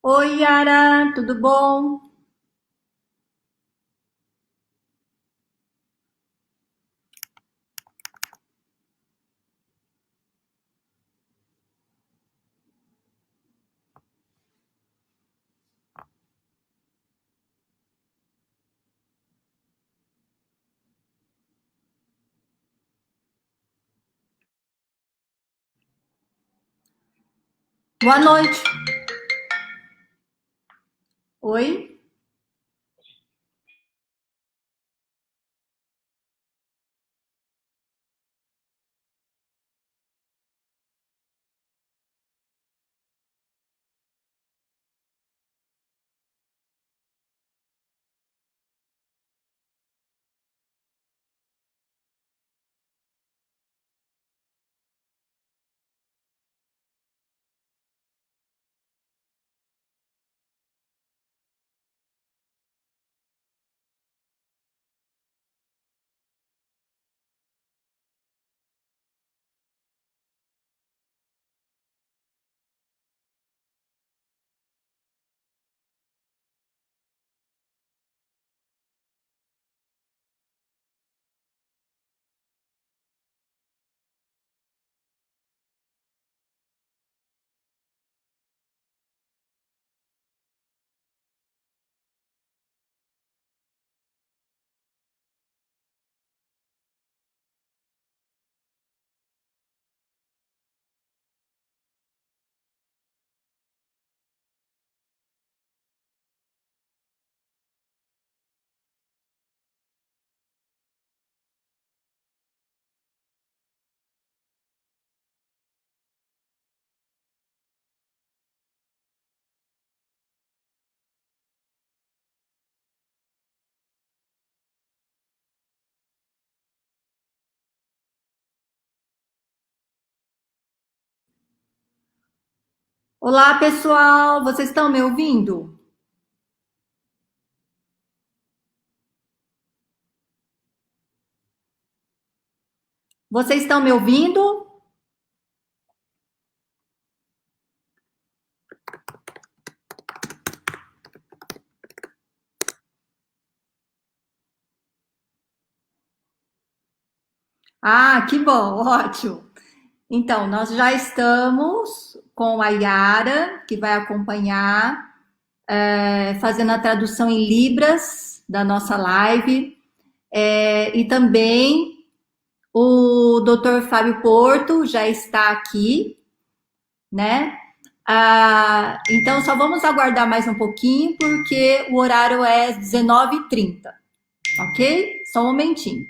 Oi, Yara, tudo bom? Boa noite. Oi? Olá, pessoal. Vocês estão me ouvindo? Vocês estão me ouvindo? Ah, que bom, ótimo. Então, nós já estamos com a Yara, que vai acompanhar, fazendo a tradução em Libras da nossa live, e também o Dr. Fábio Porto já está aqui, né? Então, só vamos aguardar mais um pouquinho, porque o horário é 19h30, ok? Só um momentinho.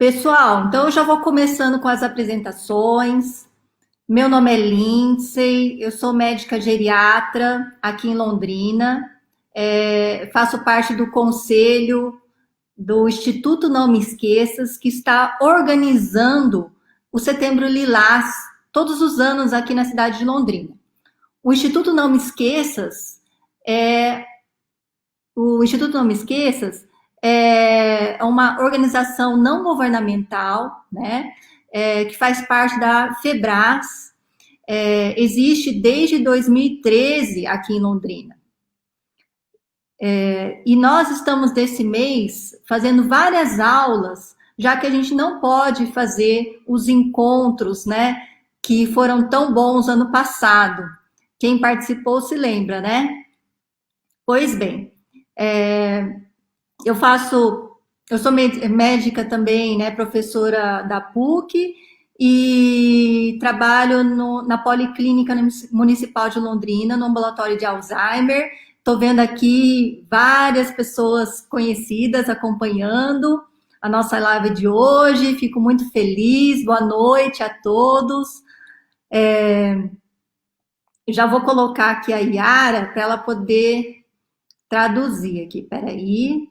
Pessoal, então eu já vou começando com as apresentações. Meu nome é Lindsay, eu sou médica geriatra aqui em Londrina. Faço parte do conselho do Instituto Não Me Esqueças, que está organizando o Setembro Lilás todos os anos aqui na cidade de Londrina. O Instituto Não Me Esqueças é o Instituto Não Me Esqueças é uma organização não governamental, né, que faz parte da FEBRAS, existe desde 2013 aqui em Londrina. E nós estamos, desse mês, fazendo várias aulas, já que a gente não pode fazer os encontros, né, que foram tão bons ano passado. Quem participou se lembra, né? Pois bem, eu sou médica também, né, professora da PUC, e trabalho na Policlínica Municipal de Londrina, no ambulatório de Alzheimer. Estou vendo aqui várias pessoas conhecidas acompanhando a nossa live de hoje, fico muito feliz, boa noite a todos. Já vou colocar aqui a Yara para ela poder traduzir aqui, peraí.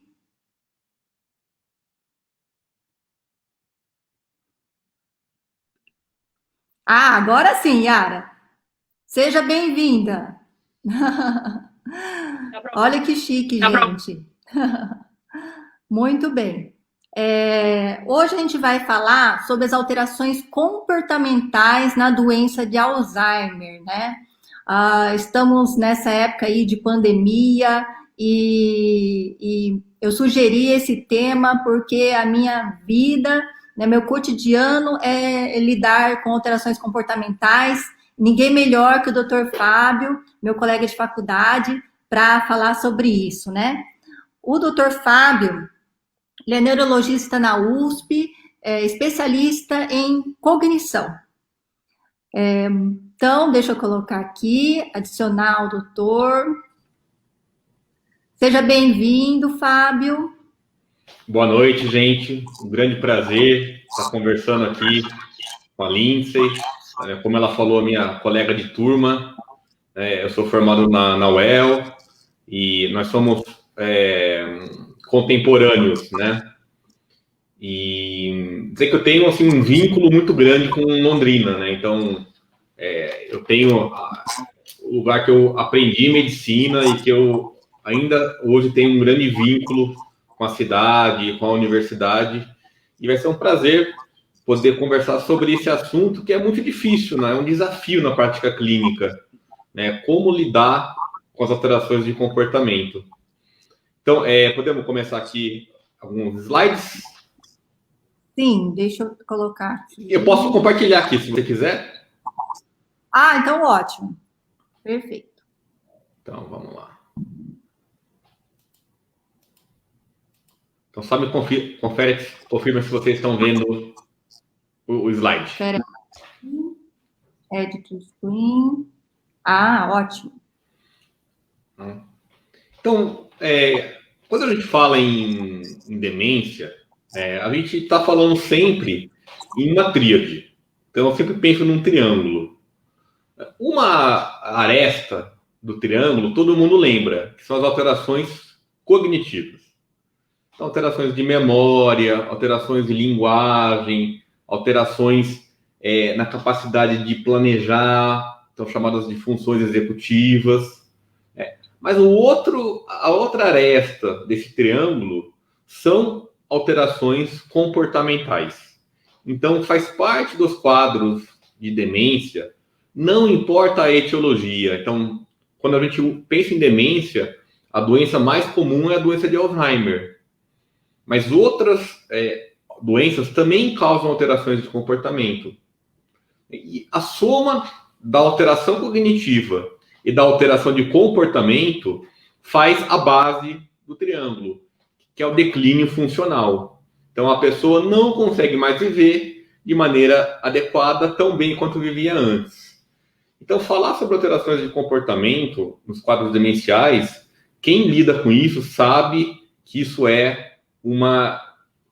Ah, agora sim, Yara. Seja bem-vinda. Olha que chique, gente. Muito bem. Hoje a gente vai falar sobre as alterações comportamentais na doença de Alzheimer, né? Estamos nessa época aí de pandemia e eu sugeri esse tema porque a minha vida, né, meu cotidiano é lidar com alterações comportamentais. Ninguém melhor que o Dr. Fábio, meu colega de faculdade, para falar sobre isso, né? O Dr. Fábio, ele é neurologista na USP, especialista em cognição. Então, deixa eu colocar aqui, adicionar o doutor. Seja bem-vindo, Fábio. Boa noite, gente. Um grande prazer estar conversando aqui com a Lindsay. Como ela falou, minha colega de turma, eu sou formado na UEL e nós somos contemporâneos, né? E dizer que eu tenho assim, um vínculo muito grande com Londrina, né? Então, eu tenho o lugar que eu aprendi medicina e que eu ainda hoje tenho um grande vínculo com a cidade, com a universidade, e vai ser um prazer poder conversar sobre esse assunto que é muito difícil, né? É um desafio na prática clínica, né? Como lidar com as alterações de comportamento. Então, podemos começar aqui alguns slides? Sim, deixa eu colocar aqui. Eu posso compartilhar aqui, se você quiser. Então ótimo. Perfeito. Então, vamos lá. Então, só me confirma se vocês estão vendo o slide. Espera aí. Edit screen. Ótimo. Então, quando a gente fala em demência, a gente está falando sempre em uma tríade. Então, eu sempre penso num triângulo. Uma aresta do triângulo, todo mundo lembra, que são as alterações cognitivas. Então, alterações de memória, alterações de linguagem, alterações na capacidade de planejar, então chamadas de funções executivas. Mas a outra aresta desse triângulo são alterações comportamentais. Então, faz parte dos quadros de demência, não importa a etiologia. Então, quando a gente pensa em demência, a doença mais comum é a doença de Alzheimer. Mas outras doenças também causam alterações de comportamento. E a soma da alteração cognitiva e da alteração de comportamento faz a base do triângulo, que é o declínio funcional. Então, a pessoa não consegue mais viver de maneira adequada tão bem quanto vivia antes. Então, falar sobre alterações de comportamento nos quadros demenciais, quem lida com isso sabe que isso é uma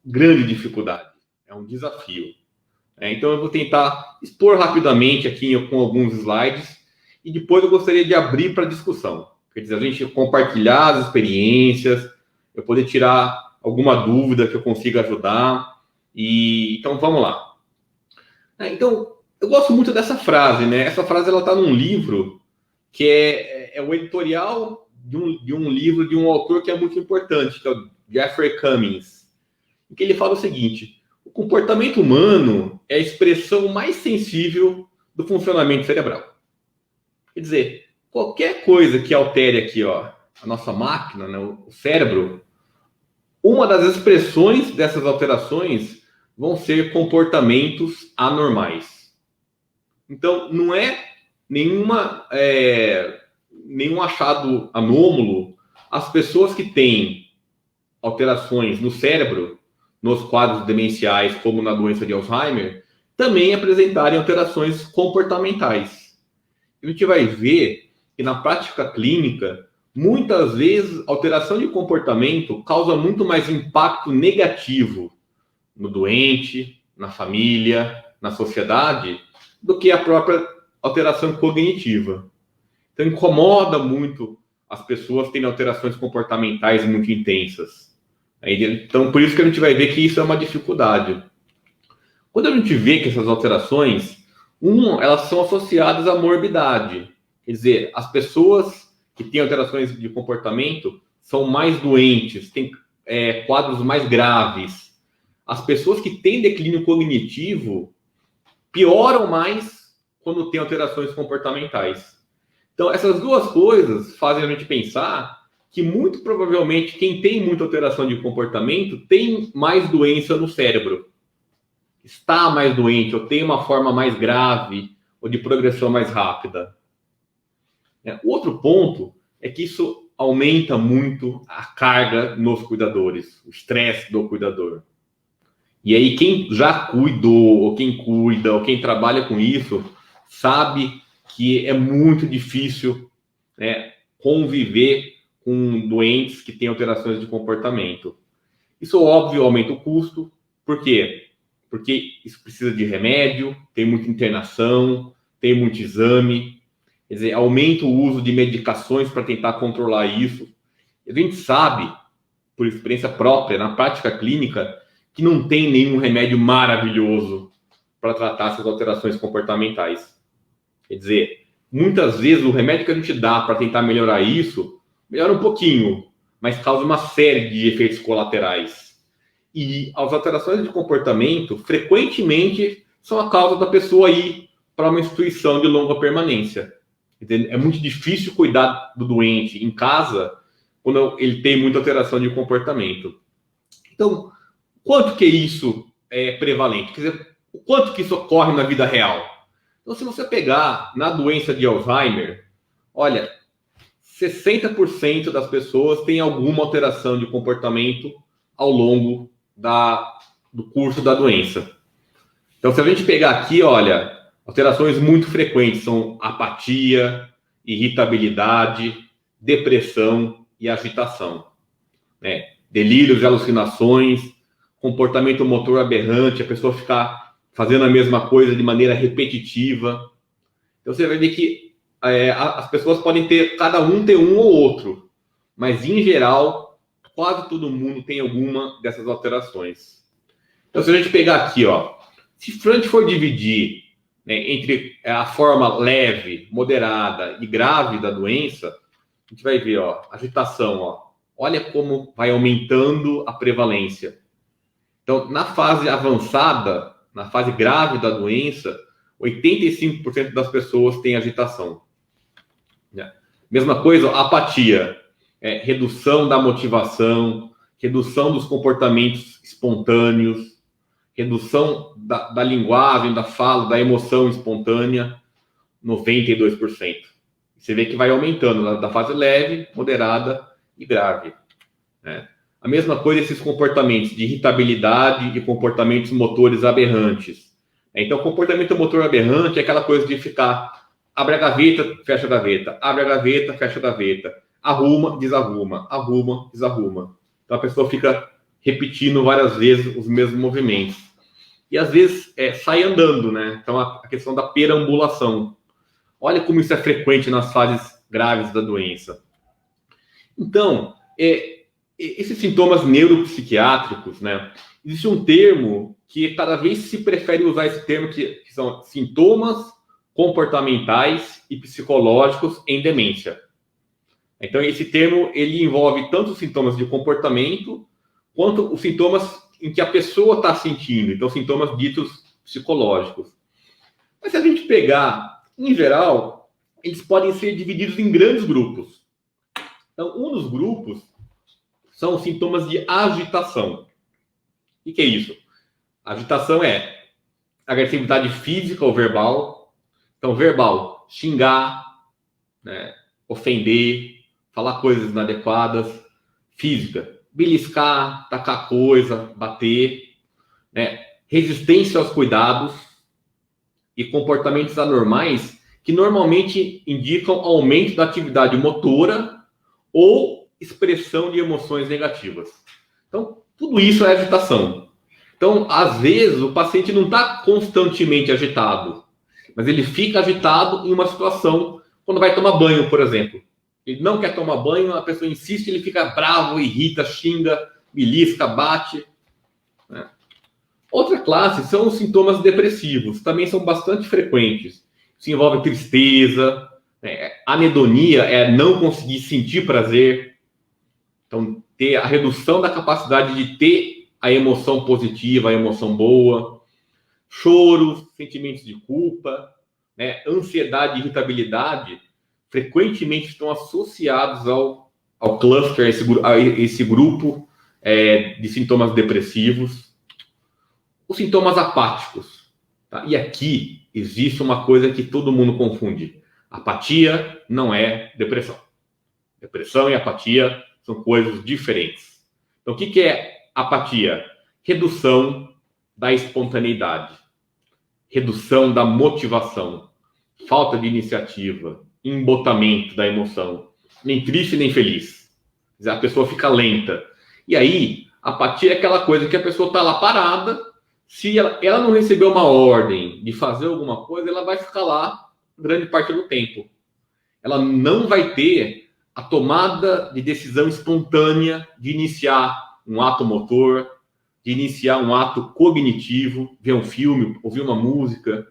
grande dificuldade. é um desafio. Então eu vou tentar expor rapidamente aqui com alguns slides e depois eu gostaria de abrir para discussão. Quer dizer, a gente compartilhar as experiências, eu poder tirar alguma dúvida que eu consiga ajudar. Então vamos lá. Então, eu gosto muito dessa frase, né? Essa frase ela está num livro que é o editorial de um livro de um autor que é muito importante, que é o Jeffrey Cummings, em que ele fala o seguinte: o comportamento humano é a expressão mais sensível do funcionamento cerebral. Quer dizer, qualquer coisa que altere aqui, ó, a nossa máquina, né, o cérebro, uma das expressões dessas alterações vão ser comportamentos anormais. Então, não é nenhum achado anômalo as pessoas que têm alterações no cérebro, nos quadros demenciais, como na doença de Alzheimer, também apresentarem alterações comportamentais. A gente vai ver que na prática clínica, muitas vezes, alteração de comportamento causa muito mais impacto negativo no doente, na família, na sociedade, do que a própria alteração cognitiva. Então, incomoda muito as pessoas terem alterações comportamentais muito intensas. Então, por isso que a gente vai ver que isso é uma dificuldade. Quando a gente vê que essas alterações, elas são associadas à morbidade. Quer dizer, as pessoas que têm alterações de comportamento são mais doentes, têm quadros mais graves. As pessoas que têm declínio cognitivo pioram mais quando têm alterações comportamentais. Então, essas duas coisas fazem a gente pensar que, muito provavelmente, quem tem muita alteração de comportamento tem mais doença no cérebro. Está mais doente, ou tem uma forma mais grave, ou de progressão mais rápida. Outro ponto é que isso aumenta muito a carga nos cuidadores, o estresse do cuidador. E aí, quem já cuidou, ou quem cuida, ou quem trabalha com isso, sabe que é muito difícil, né, conviver com doentes que têm alterações de comportamento. Isso, óbvio, aumenta o custo. Por quê? Porque isso precisa de remédio, tem muita internação, tem muito exame. Quer dizer, aumenta o uso de medicações para tentar controlar isso. A gente sabe, por experiência própria, na prática clínica, que não tem nenhum remédio maravilhoso para tratar essas alterações comportamentais. Quer dizer, muitas vezes o remédio que a gente dá para tentar melhorar isso, melhora um pouquinho, mas causa uma série de efeitos colaterais. E as alterações de comportamento, frequentemente, são a causa da pessoa ir para uma instituição de longa permanência. É muito difícil cuidar do doente em casa quando ele tem muita alteração de comportamento. Então, quanto que isso é prevalente? Quer dizer, o quanto que isso ocorre na vida real? Então, se você pegar na doença de Alzheimer, olha, 60% das pessoas têm alguma alteração de comportamento ao longo do curso da doença. Então, se a gente pegar aqui, olha, alterações muito frequentes são apatia, irritabilidade, depressão e agitação. Delírios e alucinações, comportamento motor aberrante, a pessoa ficar fazendo a mesma coisa de maneira repetitiva. Então, você vai ver que as pessoas podem ter, cada um tem um ou outro, mas, em geral, quase todo mundo tem alguma dessas alterações. Então, se a gente pegar aqui, ó, se a gente for dividir, né, entre a forma leve, moderada e grave da doença, a gente vai ver, ó, agitação, ó, olha como vai aumentando a prevalência. Então, na fase avançada, na fase grave da doença, 85% das pessoas têm agitação. Mesma coisa, apatia, redução da motivação, redução dos comportamentos espontâneos, redução da linguagem, da fala, da emoção espontânea, 92%. Você vê que vai aumentando da fase leve, moderada e grave. A mesma coisa esses comportamentos de irritabilidade e comportamentos motores aberrantes. Então, comportamento motor aberrante é aquela coisa de ficar abre a gaveta, fecha a gaveta, abre a gaveta, fecha a gaveta, arruma, desarruma, arruma, desarruma. Então, a pessoa fica repetindo várias vezes os mesmos movimentos. e às vezes sai andando, né? Então a questão da perambulação. Olha como isso é frequente nas fases graves da doença. Então, esses sintomas neuropsiquiátricos, né? Existe um termo que cada vez se prefere usar esse termo, que são sintomas comportamentais e psicológicos em demência. Então, esse termo ele envolve tanto os sintomas de comportamento quanto os sintomas em que a pessoa está sentindo. Então, sintomas ditos psicológicos. Mas se a gente pegar, em geral, eles podem ser divididos em grandes grupos. Então, um dos grupos são os sintomas de agitação. O que é isso? Agitação é agressividade física ou verbal. Então, verbal, xingar, né, ofender, falar coisas inadequadas. Física, beliscar, tacar coisa, bater, né? Resistência aos cuidados e comportamentos anormais que normalmente indicam aumento da atividade motora ou expressão de emoções negativas. Então, tudo isso é agitação. Então, às vezes, o paciente não está constantemente agitado, mas ele fica agitado em uma situação quando vai tomar banho, por exemplo. Ele não quer tomar banho, a pessoa insiste, ele fica bravo, irrita, xinga, belisca, bate. Né? Outra classe são os sintomas depressivos, também são bastante frequentes. Isso envolve tristeza, anedonia é não conseguir sentir prazer. Então, ter a redução da capacidade de ter a emoção positiva, a emoção boa. Choro, sentimentos de culpa, né? Ansiedade e irritabilidade frequentemente estão associados ao cluster, a esse grupo de sintomas depressivos. Os sintomas apáticos. Tá? E aqui existe uma coisa que todo mundo confunde. Apatia não é depressão. Depressão e apatia são coisas diferentes. Então, o que é apatia? Redução da espontaneidade, redução da motivação, falta de iniciativa, embotamento da emoção, nem triste nem feliz. A pessoa fica lenta. E aí, apatia é aquela coisa que a pessoa está lá parada, se ela não recebeu uma ordem de fazer alguma coisa, ela vai ficar lá grande parte do tempo. Ela não vai ter a tomada de decisão espontânea de iniciar um ato motor, de iniciar um ato cognitivo, ver um filme, ouvir uma música,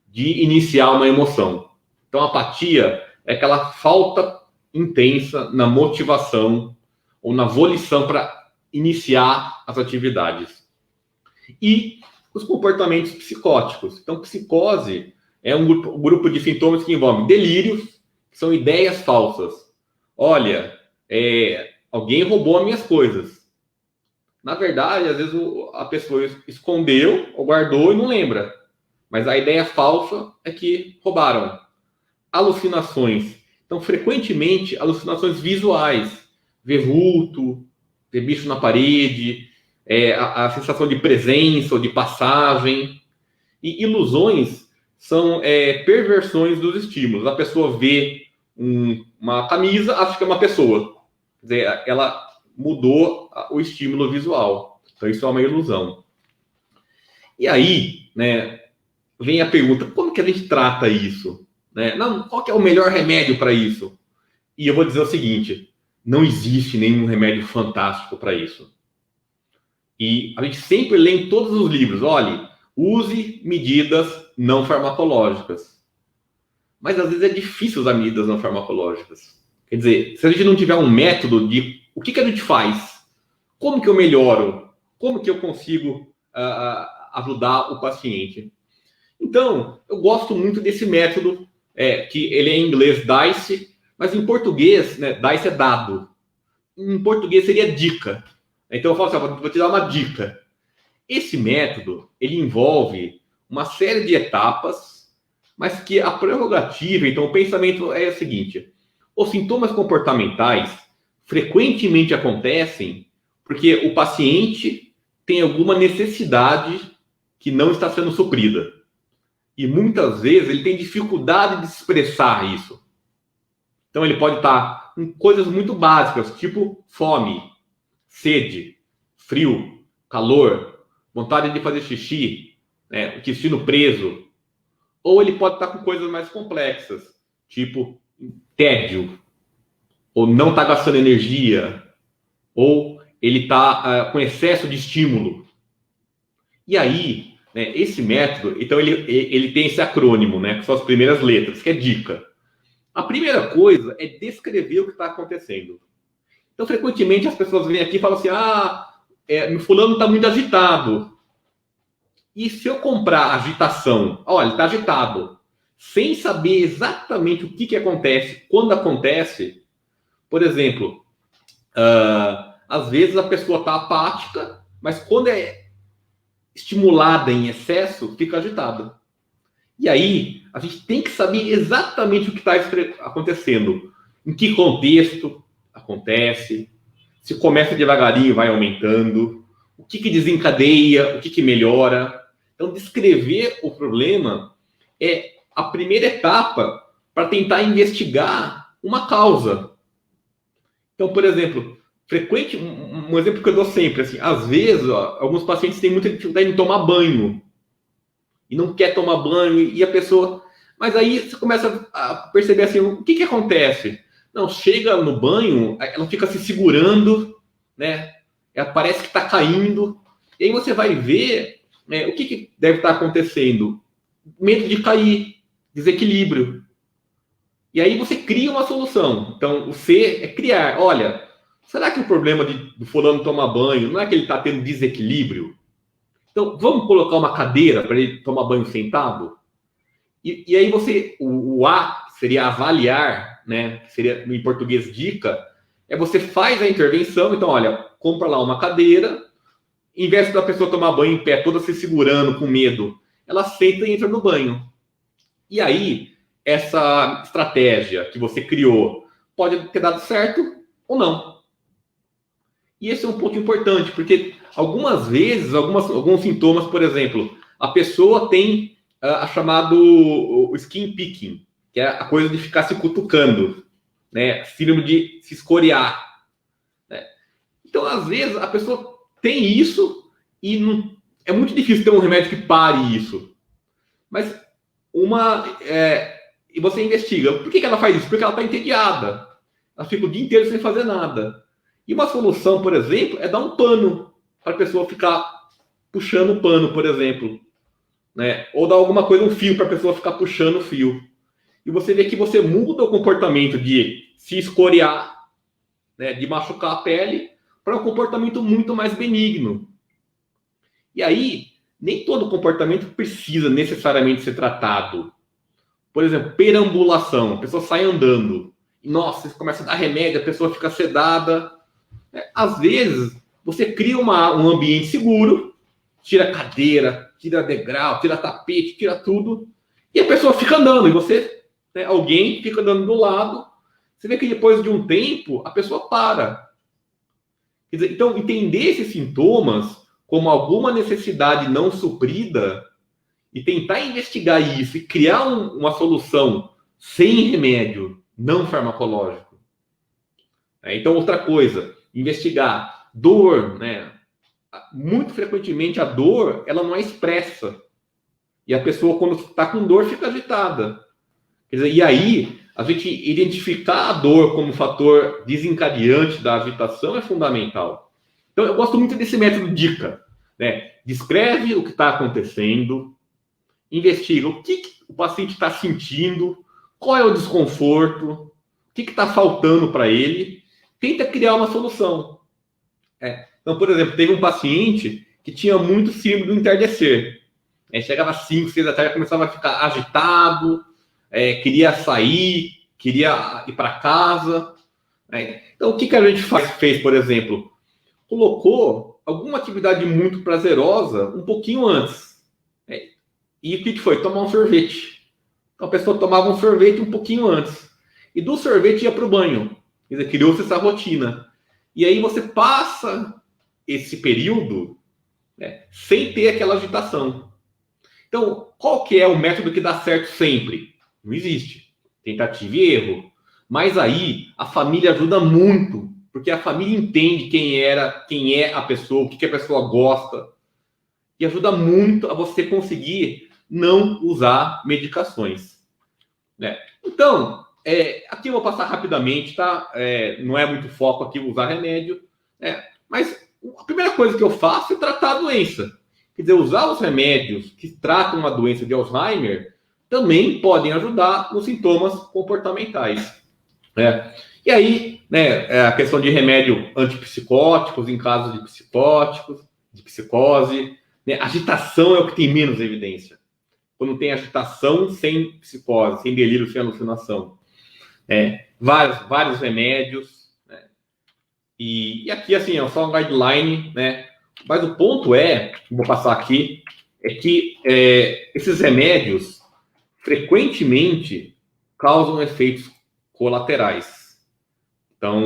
de iniciar uma emoção. Então, a apatia é aquela falta intensa na motivação ou na volição para iniciar as atividades. E os comportamentos psicóticos. Então, psicose é um grupo de sintomas que envolve delírios, que são ideias falsas. Olha, alguém roubou as minhas coisas. Na verdade, às vezes a pessoa escondeu ou guardou e não lembra. Mas a ideia falsa é que roubaram. Alucinações. Então, frequentemente, alucinações visuais. Ver vulto, ver bicho na parede, a sensação de presença ou de passagem. E ilusões são perversões dos estímulos. A pessoa vê uma camisa, acha que é uma pessoa. Quer dizer, ela mudou o estímulo visual. Então, isso é uma ilusão. E aí, né, vem a pergunta, como que a gente trata isso? Né? Não, qual que é o melhor remédio para isso? E eu vou dizer o seguinte, não existe nenhum remédio fantástico para isso. E a gente sempre lê em todos os livros, olhe, use medidas não farmacológicas. Mas às vezes é difícil usar medidas não farmacológicas. Quer dizer, se a gente não tiver um método de o que a gente faz, como que eu melhoro, como que eu consigo ajudar o paciente. Então, eu gosto muito desse método, que ele é em inglês DICE, mas em português, né, DICE é dado. Em português seria dica. Então eu falo assim, vou te dar uma dica. Esse método, ele envolve uma série de etapas, mas que a prerrogativa, então o pensamento é o seguinte, os sintomas comportamentais frequentemente acontecem porque o paciente tem alguma necessidade que não está sendo suprida. E muitas vezes ele tem dificuldade de expressar isso. Então ele pode estar com coisas muito básicas, tipo fome, sede, frio, calor, vontade de fazer xixi, né, o intestino preso, ou ele pode estar com coisas mais complexas, tipo tédio, ou não está gastando energia, ou ele está com excesso de estímulo. E aí, né, esse método, então ele tem esse acrônimo, né, que são as primeiras letras, que é dica. A primeira coisa é descrever o que está acontecendo. Então, frequentemente, as pessoas vêm aqui e falam assim, meu fulano está muito agitado. E se eu comprar agitação, olha, ele está agitado, sem saber exatamente o que acontece, quando acontece, por exemplo, às vezes a pessoa está apática, mas quando é estimulada em excesso, fica agitada. E aí, a gente tem que saber exatamente o que está acontecendo, em que contexto acontece, se começa devagarinho e vai aumentando, o que desencadeia, o que melhora. Então, descrever o problema é a primeira etapa para tentar investigar uma causa. Então, por exemplo, um exemplo que eu dou sempre, assim, às vezes, alguns pacientes têm muita dificuldade em tomar banho e não quer tomar banho e a pessoa... Mas aí você começa a perceber assim, o que acontece? Não, chega no banho, ela fica se segurando, né? Ela parece que está caindo. E aí você vai ver, né, o que deve estar acontecendo. Medo de cair, desequilíbrio. E aí você cria uma solução. Então, o C é criar. Olha, será que o problema do fulano tomar banho não é que ele está tendo desequilíbrio? Então, vamos colocar uma cadeira para ele tomar banho sentado? E aí o A seria avaliar, né? Que seria, em português, dica. É você faz a intervenção. Então, olha, compra lá uma cadeira. Em vez da pessoa tomar banho em pé, toda se segurando, com medo, ela senta e entra no banho. E aí, essa estratégia que você criou pode ter dado certo ou não. E esse é um ponto importante, porque algumas vezes, alguns sintomas, por exemplo, a pessoa tem a chamado o skin picking, que é a coisa de ficar se cutucando, né? Síndrome de se escoriar. Né? Então, às vezes, a pessoa tem isso e não, é muito difícil ter um remédio que pare isso. Mas e você investiga. Por que ela faz isso? Porque ela está entediada. Ela fica o dia inteiro sem fazer nada. E uma solução, por exemplo, é dar um pano para a pessoa ficar puxando o pano, por exemplo. Né? Ou dar alguma coisa, um fio, para a pessoa ficar puxando o fio. E você vê que você muda o comportamento de se escoriar, né? De machucar a pele, para um comportamento muito mais benigno. E aí, nem todo comportamento precisa necessariamente ser tratado. Por exemplo, perambulação. A pessoa sai andando. E, nossa, você começa a dar remédio, a pessoa fica sedada. Às vezes, você cria um ambiente seguro, tira cadeira, tira degrau, tira tapete, tira tudo, e a pessoa fica andando. E você, né, alguém fica andando do lado. Você vê que depois de um tempo, a pessoa para. Quer dizer, então, entender esses sintomas como alguma necessidade não suprida e tentar investigar isso e criar uma solução sem remédio, não farmacológico. Então, outra coisa, investigar dor, né? Muito frequentemente a dor, ela não é expressa. E a pessoa, quando está com dor, fica agitada. Quer dizer, e aí, a gente identificar a dor como fator desencadeante da agitação é fundamental. Então, eu gosto muito desse método dica. Né? Descreve o que está acontecendo, investiga o que o paciente está sentindo, qual é o desconforto, o que está faltando para ele, tenta criar uma solução. Então, por exemplo, teve um paciente que tinha muito síndrome do entardecer. Chegava às 5, 6 da tarde, começava a ficar agitado, queria sair, queria ir para casa. Então, o que a gente fez, por exemplo? Colocou alguma atividade muito prazerosa um pouquinho antes. E o que foi? Tomar um sorvete. Então, a pessoa tomava um sorvete um pouquinho antes. E do sorvete ia para o banho. Quer dizer, criou-se essa rotina. E aí você passa esse período, né, sem ter aquela agitação. Então, qual que é o método que dá certo sempre? Não existe. Tentativa e erro. Mas aí a família ajuda muito, porque a família entende quem é a pessoa, o que a pessoa gosta. e ajuda muito a você conseguir não usar medicações, né? Então, aqui eu vou passar rapidamente, tá? Não é muito foco aqui usar remédio, mas a primeira coisa que eu faço é tratar a doença. Quer dizer, usar os remédios que tratam a doença de Alzheimer também podem ajudar nos sintomas comportamentais, né? E aí, né, a questão de remédio antipsicóticos em casos de psicóticos, de psicose, né? Agitação é o que tem menos evidência. Quando tem agitação sem psicose, sem delírio, sem alucinação. Vários remédios, né? E aqui, assim, é só um guideline, né? Mas o ponto vou passar aqui, é que esses remédios frequentemente causam efeitos colaterais. Então,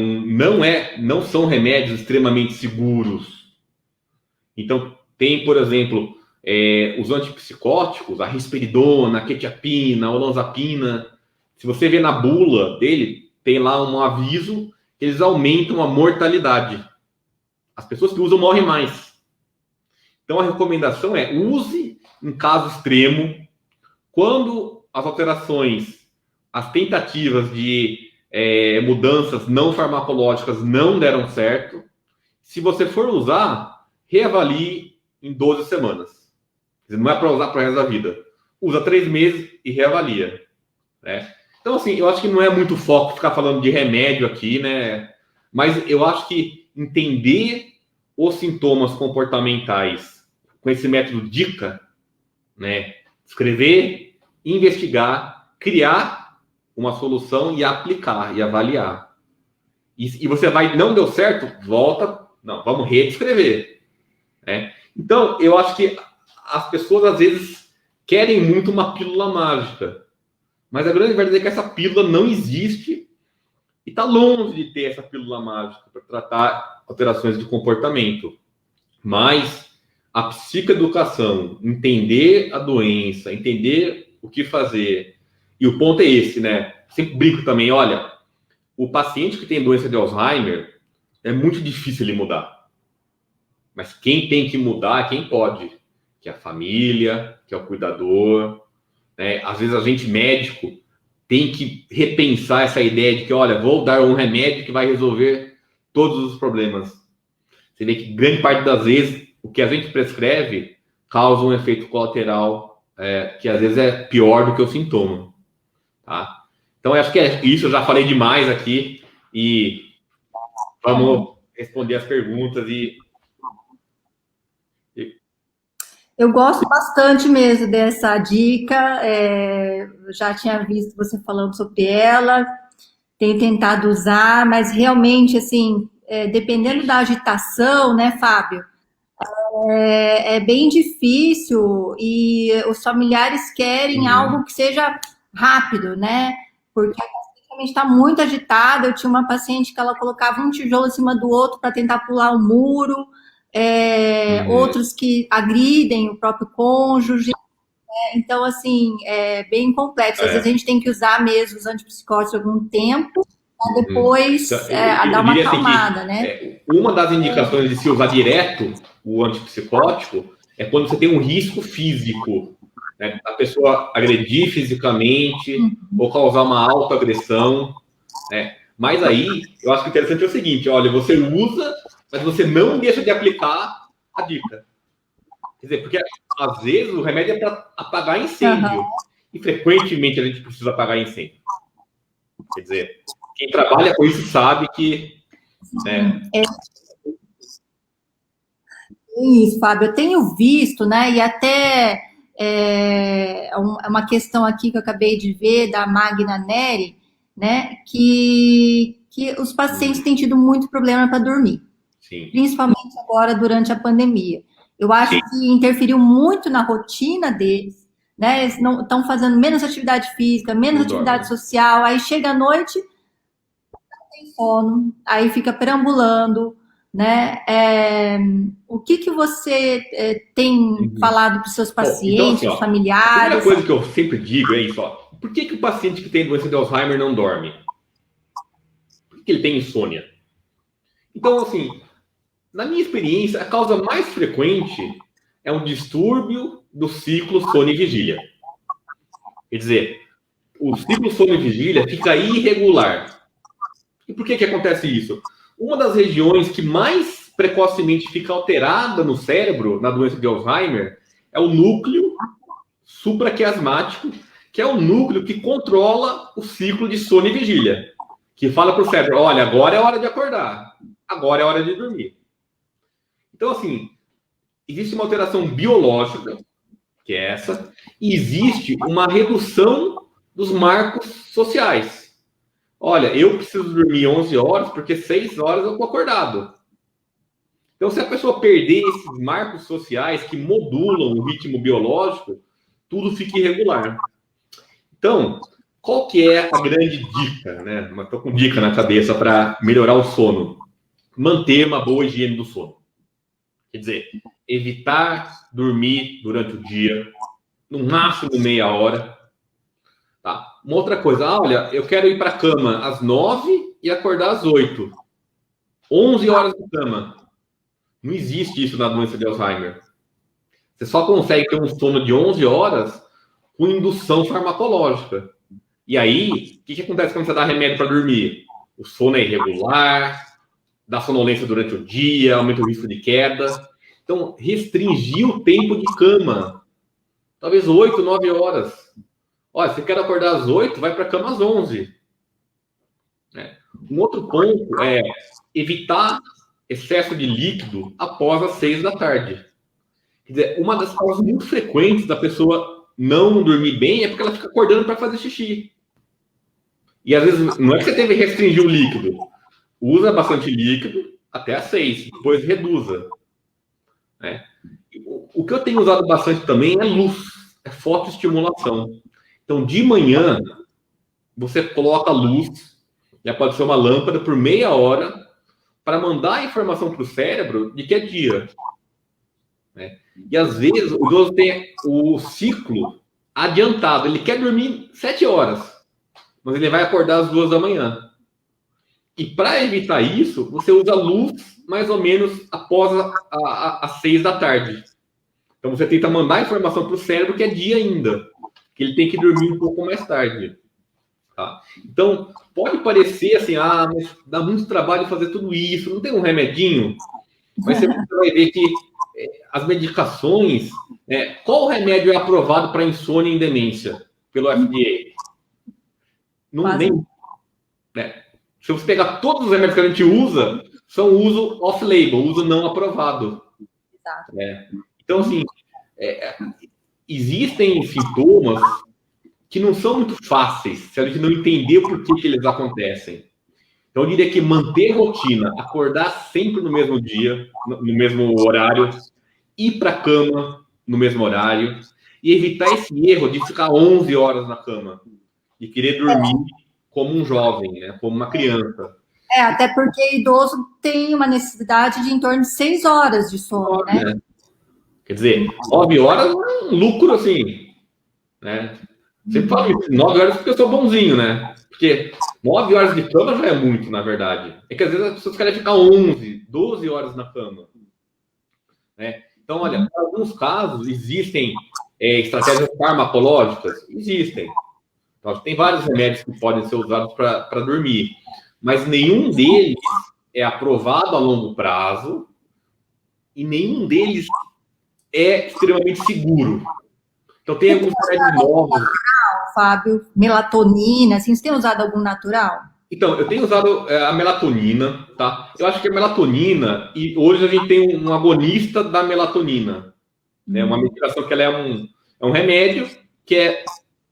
não são remédios extremamente seguros. Então, tem, por exemplo, os antipsicóticos, a risperidona, a quetiapina, a olanzapina. Se você vê na bula dele, tem lá um aviso que eles aumentam a mortalidade. As pessoas que usam morrem mais. Então, a recomendação use em caso extremo, quando as alterações, as tentativas de mudanças não farmacológicas não deram certo. Se você for usar, reavalie em 12 semanas. Não é para usar para o resto da vida. Usa 3 meses e reavalia, né? Então, assim, eu acho que não é muito foco ficar falando de remédio aqui, né? Mas eu acho que entender os sintomas comportamentais com esse método DICA, né? Escrever, investigar, criar uma solução e aplicar e avaliar. E você não deu certo, volta, não, vamos reescrever, né? Então, eu acho que as pessoas às vezes querem muito uma pílula mágica, mas a grande verdade é que essa pílula não existe e está longe de ter essa pílula mágica para tratar alterações de comportamento. Mas a psicoeducação, entender a doença, entender o que fazer, e o ponto é esse, né? Sempre brinco também, olha, o paciente que tem doença de Alzheimer é muito difícil ele mudar. Mas quem tem que mudar é quem pode, que é a família, que é o cuidador, né? Às vezes a gente médico tem que repensar essa ideia de que, olha, vou dar um remédio que vai resolver todos os problemas. Você vê que grande parte das vezes o que a gente prescreve causa um efeito colateral que às vezes é pior do que o sintoma, tá? Então, eu acho que é isso. Eu já falei demais aqui e vamos responder as perguntas Eu gosto bastante mesmo dessa dica, já tinha visto você falando sobre ela, tenho tentado usar, mas realmente, assim, dependendo da agitação, né, Fábio, é bem difícil e os familiares querem algo que seja rápido, né? Porque a paciente está muito agitada. Eu tinha uma paciente que ela colocava um tijolo em cima do outro para tentar pular o muro, outros que agridem o próprio cônjuge. Então, assim, é bem complexo. Às vezes a gente tem que usar mesmo os antipsicóticos algum tempo, para depois dar uma acalmada, né? Uma das indicações de se usar direto o antipsicótico é quando você tem um risco físico, né? A pessoa agredir fisicamente ou causar uma autoagressão, né? Mas aí, eu acho que o interessante é o seguinte, olha, você usa, mas você não deixa de aplicar a dica. Quer dizer, porque às vezes o remédio é para apagar incêndio. E frequentemente a gente precisa apagar incêndio. Quer dizer, quem trabalha com isso sabe que... né? Isso, Fábio, eu tenho visto, né, e até uma questão aqui que eu acabei de ver da Magna Neri, né, que os pacientes têm tido muito problema para dormir. Sim. Principalmente agora durante a pandemia. Eu acho que interferiu muito na rotina deles, né? Eles não estão fazendo menos atividade física, menos atividade social, aí chega à noite, não tem sono, aí fica perambulando, né? O que você tem falado para os seus pacientes, então, assim, familiares? A primeira coisa que eu sempre digo é isso, ó. Por que o paciente que tem doença de Alzheimer não dorme? Por que ele tem insônia? Então, assim, na minha experiência, a causa mais frequente é um distúrbio do ciclo sono e vigília. Quer dizer, o ciclo sono e vigília fica irregular. E por que acontece isso? Uma das regiões que mais precocemente fica alterada no cérebro, na doença de Alzheimer, é o núcleo supraquiasmático, que é o núcleo que controla o ciclo de sono e vigília, que fala para o cérebro, olha, agora é hora de acordar, agora é hora de dormir. Então, assim, existe uma alteração biológica, que é essa, e existe uma redução dos marcos sociais. Olha, eu preciso dormir 11 horas, porque 6 horas eu estou acordado. Então, se a pessoa perder esses marcos sociais que modulam o ritmo biológico, tudo fica irregular. Então, qual que é a grande dica, né? Estou com dica na cabeça para melhorar o sono. Manter uma boa higiene do sono. Quer dizer, evitar dormir durante o dia, no máximo meia hora. Tá? Uma outra coisa, olha, eu quero ir para a cama às 9 e acordar às 8. 11 horas de cama. Não existe isso na doença de Alzheimer. Você só consegue ter um sono de 11 horas com indução farmacológica. E aí, o que acontece quando você dá remédio para dormir? O sono é irregular, dá sonolência durante o dia, aumenta o risco de queda. Então, restringir o tempo de cama. Talvez 8, 9 horas. Olha, se você quer acordar às 8, vai para a cama às 11. Um outro ponto é evitar excesso de líquido após as 6 da tarde. Quer dizer, uma das causas muito frequentes da pessoa não dormir bem é porque ela fica acordando para fazer xixi. E às vezes não é que você teve que restringir o líquido. Usa bastante líquido até às 6, depois reduza. O que eu tenho usado bastante também é luz, é fotoestimulação. Então, de manhã, você coloca luz, já pode ser uma lâmpada por meia hora, para mandar a informação para o cérebro de que é dia. E às vezes o idoso tem o ciclo adiantado, ele quer dormir 7 horas, mas ele vai acordar às 2 da manhã. E para evitar isso, você usa luz mais ou menos após as 6 da tarde. Então você tenta mandar a informação para o cérebro que é dia ainda, que ele tem que dormir um pouco mais tarde. Tá? Então, pode parecer assim, mas dá muito trabalho fazer tudo isso, não tem um remedinho? Mas você vai ver que as medicações, qual remédio é aprovado para insônia em demência pelo FDA? Se você pegar todos os remédios que a gente usa, são uso off-label, uso não aprovado. Exato. Então, assim, existem sintomas que não são muito fáceis se a gente não entender por que eles acontecem. Então, eu diria que manter rotina, acordar sempre no mesmo dia, no mesmo horário, ir para a cama no mesmo horário e evitar esse erro de ficar 11 horas na cama e querer dormir como um jovem, como uma criança. Até porque idoso tem uma necessidade de em torno de 6 horas de sono, né? Quer dizer, 9 horas é um lucro, assim, né? Sempre falo isso, 9 horas porque eu sou bonzinho, né? Porque 9 horas de cama já é muito, na verdade. É que às vezes as pessoas querem ficar 11, 12 horas na cama. Então, olha, em alguns casos existem estratégias farmacológicas? Existem. Então, tem vários remédios que podem ser usados para dormir. Mas nenhum deles é aprovado a longo prazo e nenhum deles é extremamente seguro. Então, tem alguns remédios novos. Fábio, melatonina, assim, você tem usado algum natural? Então, eu tenho usado a melatonina, tá? Eu acho que a melatonina, e hoje a gente tem um agonista da melatonina, né? Uma medicação que ela é um remédio que é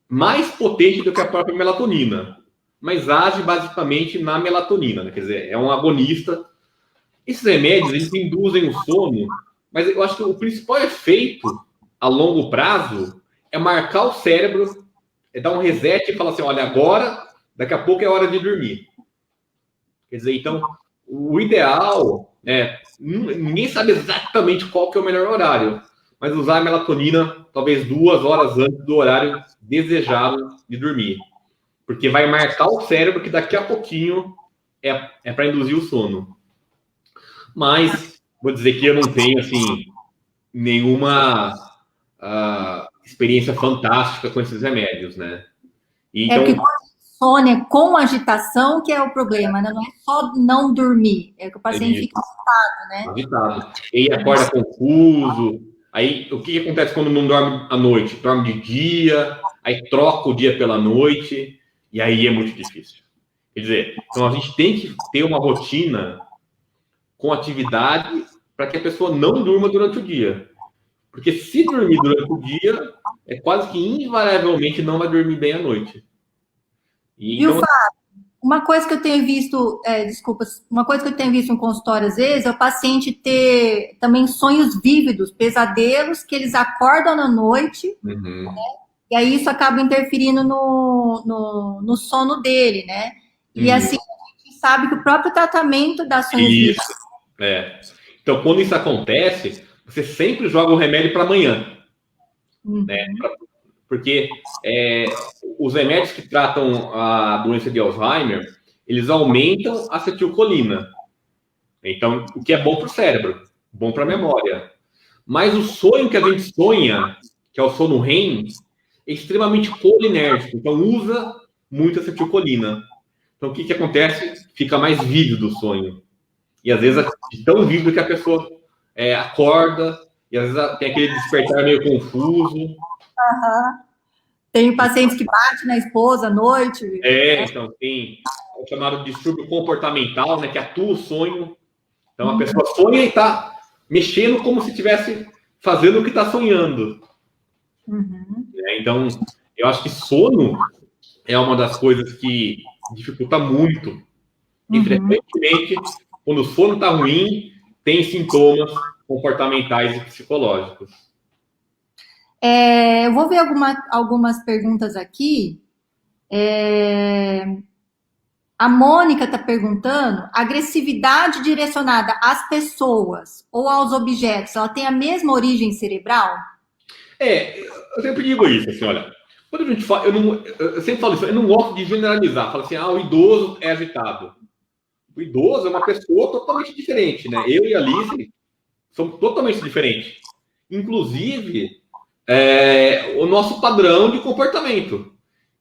mais potente do que a própria melatonina, mas age basicamente na melatonina, né? Quer dizer, é um agonista. Esses remédios, eles induzem o sono, mas eu acho que o principal efeito a longo prazo é marcar o cérebro, dar um reset e falar assim, olha, agora, daqui a pouco é hora de dormir. Quer dizer, então, o ideal ninguém sabe exatamente qual que é o melhor horário, mas usar a melatonina talvez 2 horas antes do horário desejado de dormir. Porque vai marcar o cérebro que daqui a pouquinho é para induzir o sono. Mas, vou dizer que eu não tenho, assim, nenhuma experiência fantástica com esses remédios, né? Então, porque insônia com agitação que é o problema, né? Não é só não dormir, é que o paciente fica agitado, né? Agitado. E acorda confuso. Aí, o que acontece quando não dorme à noite? Dorme de dia, aí troca o dia pela noite, e aí é muito difícil. Quer dizer, então a gente tem que ter uma rotina com atividade para que a pessoa não durma durante o dia. Porque se dormir durante o dia, é quase que invariavelmente não vai dormir bem à noite. E o Fábio, uma coisa que eu tenho visto, uma coisa que eu tenho visto em consultório às vezes é o paciente ter também sonhos vívidos, pesadelos, que eles acordam na noite, né? E aí isso acaba interferindo no sono dele, né? E assim, a gente sabe que o próprio tratamento dá sonhos vívidos. Então, quando isso acontece, você sempre joga o remédio para amanhã. Né? Porque os remédios que tratam a doença de Alzheimer, eles aumentam a acetilcolina. Então, o que é bom para o cérebro, bom para a memória. Mas o sonho que a gente sonha, que é o sono REM, é extremamente colinérgico. Então, usa muito acetilcolina. Então, o que acontece? Fica mais vívido o sonho. E, às vezes, é tão vívido que a pessoa acorda, e, às vezes, tem aquele despertar meio confuso. Tem pacientes que batem na esposa à noite. Então, tem o chamado distúrbio comportamental, né, que atua o sonho. Então, a pessoa sonha e está mexendo como se estivesse fazendo o que está sonhando. Então, eu acho que sono é uma das coisas que dificulta muito. E, frequentemente, quando o sono está ruim, tem sintomas comportamentais e psicológicos. Eu vou ver algumas perguntas aqui. A Mônica está perguntando: agressividade direcionada às pessoas ou aos objetos, ela tem a mesma origem cerebral? Eu sempre digo isso, assim, olha, quando a gente fala, eu sempre falo isso, eu não gosto de generalizar, falo assim, o idoso é agitado. O idoso é uma pessoa totalmente diferente, né? Eu e a Alice somos totalmente diferentes. Inclusive, o nosso padrão de comportamento.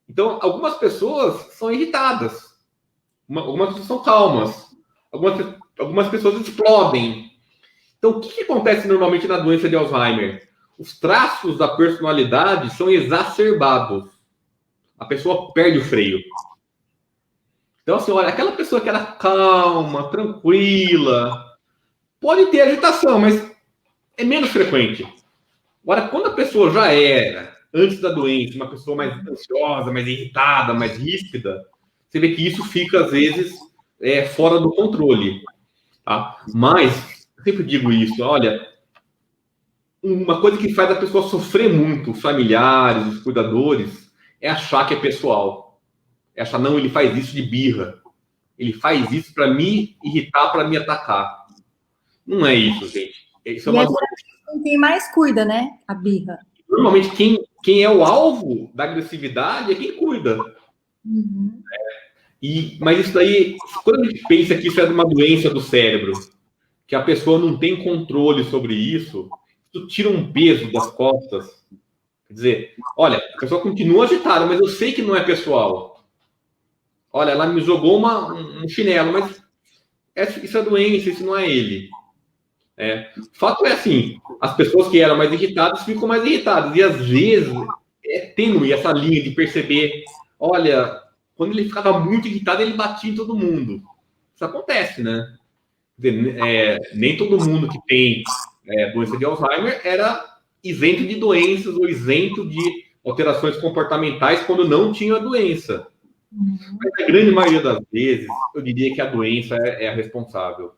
Então, algumas pessoas são irritadas, algumas pessoas são calmas, algumas pessoas explodem. Então, o que acontece normalmente na doença de Alzheimer? Os traços da personalidade são exacerbados. A pessoa perde o freio. Então, assim, olha, aquela pessoa que era calma, tranquila, pode ter agitação, mas é menos frequente. Agora, quando a pessoa já era, antes da doença, uma pessoa mais ansiosa, mais irritada, mais ríspida, você vê que isso fica, às vezes, fora do controle. Tá? Mas, eu sempre digo isso, olha, uma coisa que faz a pessoa sofrer muito, os familiares, os cuidadores, é achar que é pessoal. É achar, não, ele faz isso de birra. Ele faz isso para me irritar, para me atacar. Não é isso, gente. Isso é uma... Quem mais cuida, né? A birra. Normalmente, quem é o alvo da agressividade é quem cuida. Mas isso daí, quando a gente pensa que isso é uma doença do cérebro, que a pessoa não tem controle sobre isso tira um peso das costas. Quer dizer, olha, a pessoa continua agitada, mas eu sei que não é pessoal. Olha, ela me jogou um chinelo, mas isso é doença, isso não é ele. O fato é assim, as pessoas que eram mais irritadas ficam mais irritadas. E às vezes é tênue essa linha de perceber, olha, quando ele ficava muito irritado, ele batia em todo mundo. Isso acontece, né? Quer dizer, nem todo mundo que tem doença de Alzheimer era isento de doenças ou isento de alterações comportamentais quando não tinha a doença. Mas a grande maioria das vezes, eu diria que a doença é a responsável.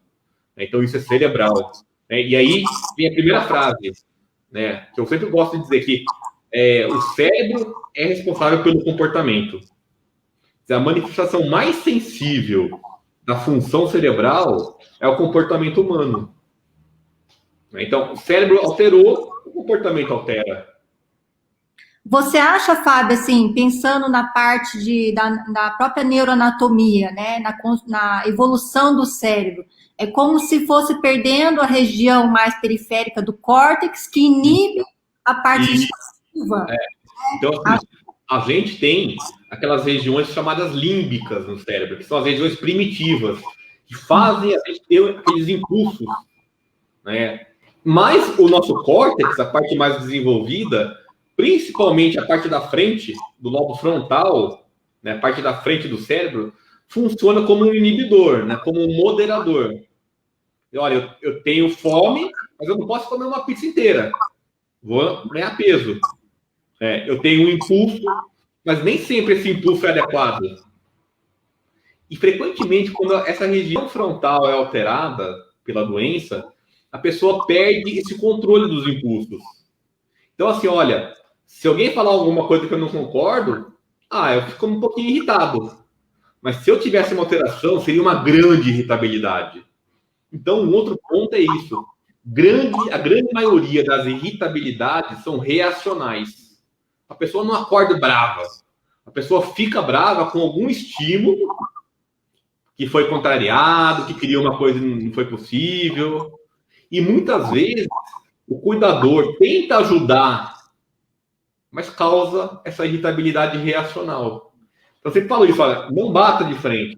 Então, isso é cerebral. E aí vem a primeira frase, né, que eu sempre gosto de dizer que o cérebro é responsável pelo comportamento. A manifestação mais sensível da função cerebral é o comportamento humano. Então, o cérebro alterou, o comportamento altera. Você acha, Fábio, assim, pensando na parte da própria neuroanatomia, né, na evolução do cérebro, é como se fosse perdendo a região mais periférica do córtex, que inibe a parte E, expansíva? então, assim, a gente tem aquelas regiões chamadas límbicas no cérebro, que são as regiões primitivas, que fazem a gente ter aqueles impulsos, né? Mas o nosso córtex, a parte mais desenvolvida, principalmente a parte da frente, do lobo frontal, né, a parte da frente do cérebro, funciona como um inibidor, né, como um moderador. E, olha, eu tenho fome, mas eu não posso comer uma pizza inteira. Vou ganhar peso. Eu tenho um impulso, mas nem sempre esse impulso é adequado. E frequentemente, quando essa região frontal é alterada pela doença, a pessoa perde esse controle dos impulsos. Então, assim, olha, se alguém falar alguma coisa que eu não concordo, eu fico um pouquinho irritado. Mas se eu tivesse uma alteração, seria uma grande irritabilidade. Então, um outro ponto é isso. A grande maioria das irritabilidades são reacionais. A pessoa não acorda brava. A pessoa fica brava com algum estímulo que foi contrariado, que queria uma coisa e não foi possível. E muitas vezes o cuidador tenta ajudar, mas causa essa irritabilidade reacional. Então, você fala isso, olha, não bata de frente,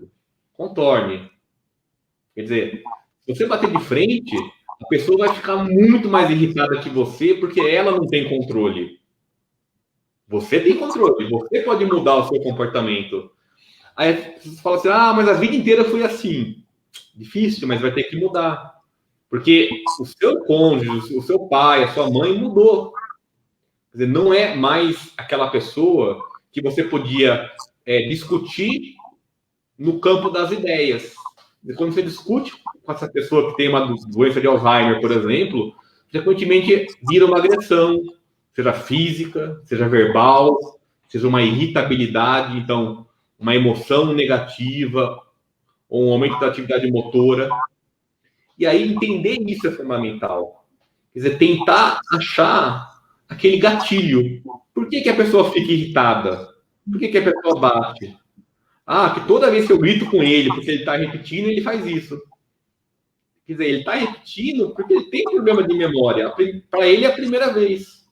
contorne. Quer dizer, se você bater de frente, a pessoa vai ficar muito mais irritada que você, porque ela não tem controle. Você tem controle, você pode mudar o seu comportamento. Aí você fala assim, mas a vida inteira foi assim. Difícil, mas vai ter que mudar. Porque o seu cônjuge, o seu pai, a sua mãe mudou. Quer dizer, não é mais aquela pessoa que você podia discutir no campo das ideias. E quando você discute com essa pessoa que tem uma doença de Alzheimer, por exemplo, frequentemente vira uma agressão, seja física, seja verbal, seja uma irritabilidade, então uma emoção negativa ou um aumento da atividade motora. E aí entender isso é fundamental. Quer dizer, tentar achar aquele gatilho. Por que a pessoa fica irritada? Por que a pessoa bate? Que toda vez que eu grito com ele, porque ele está repetindo, ele faz isso. Quer dizer, ele está repetindo porque ele tem problema de memória. Para ele é a primeira vez.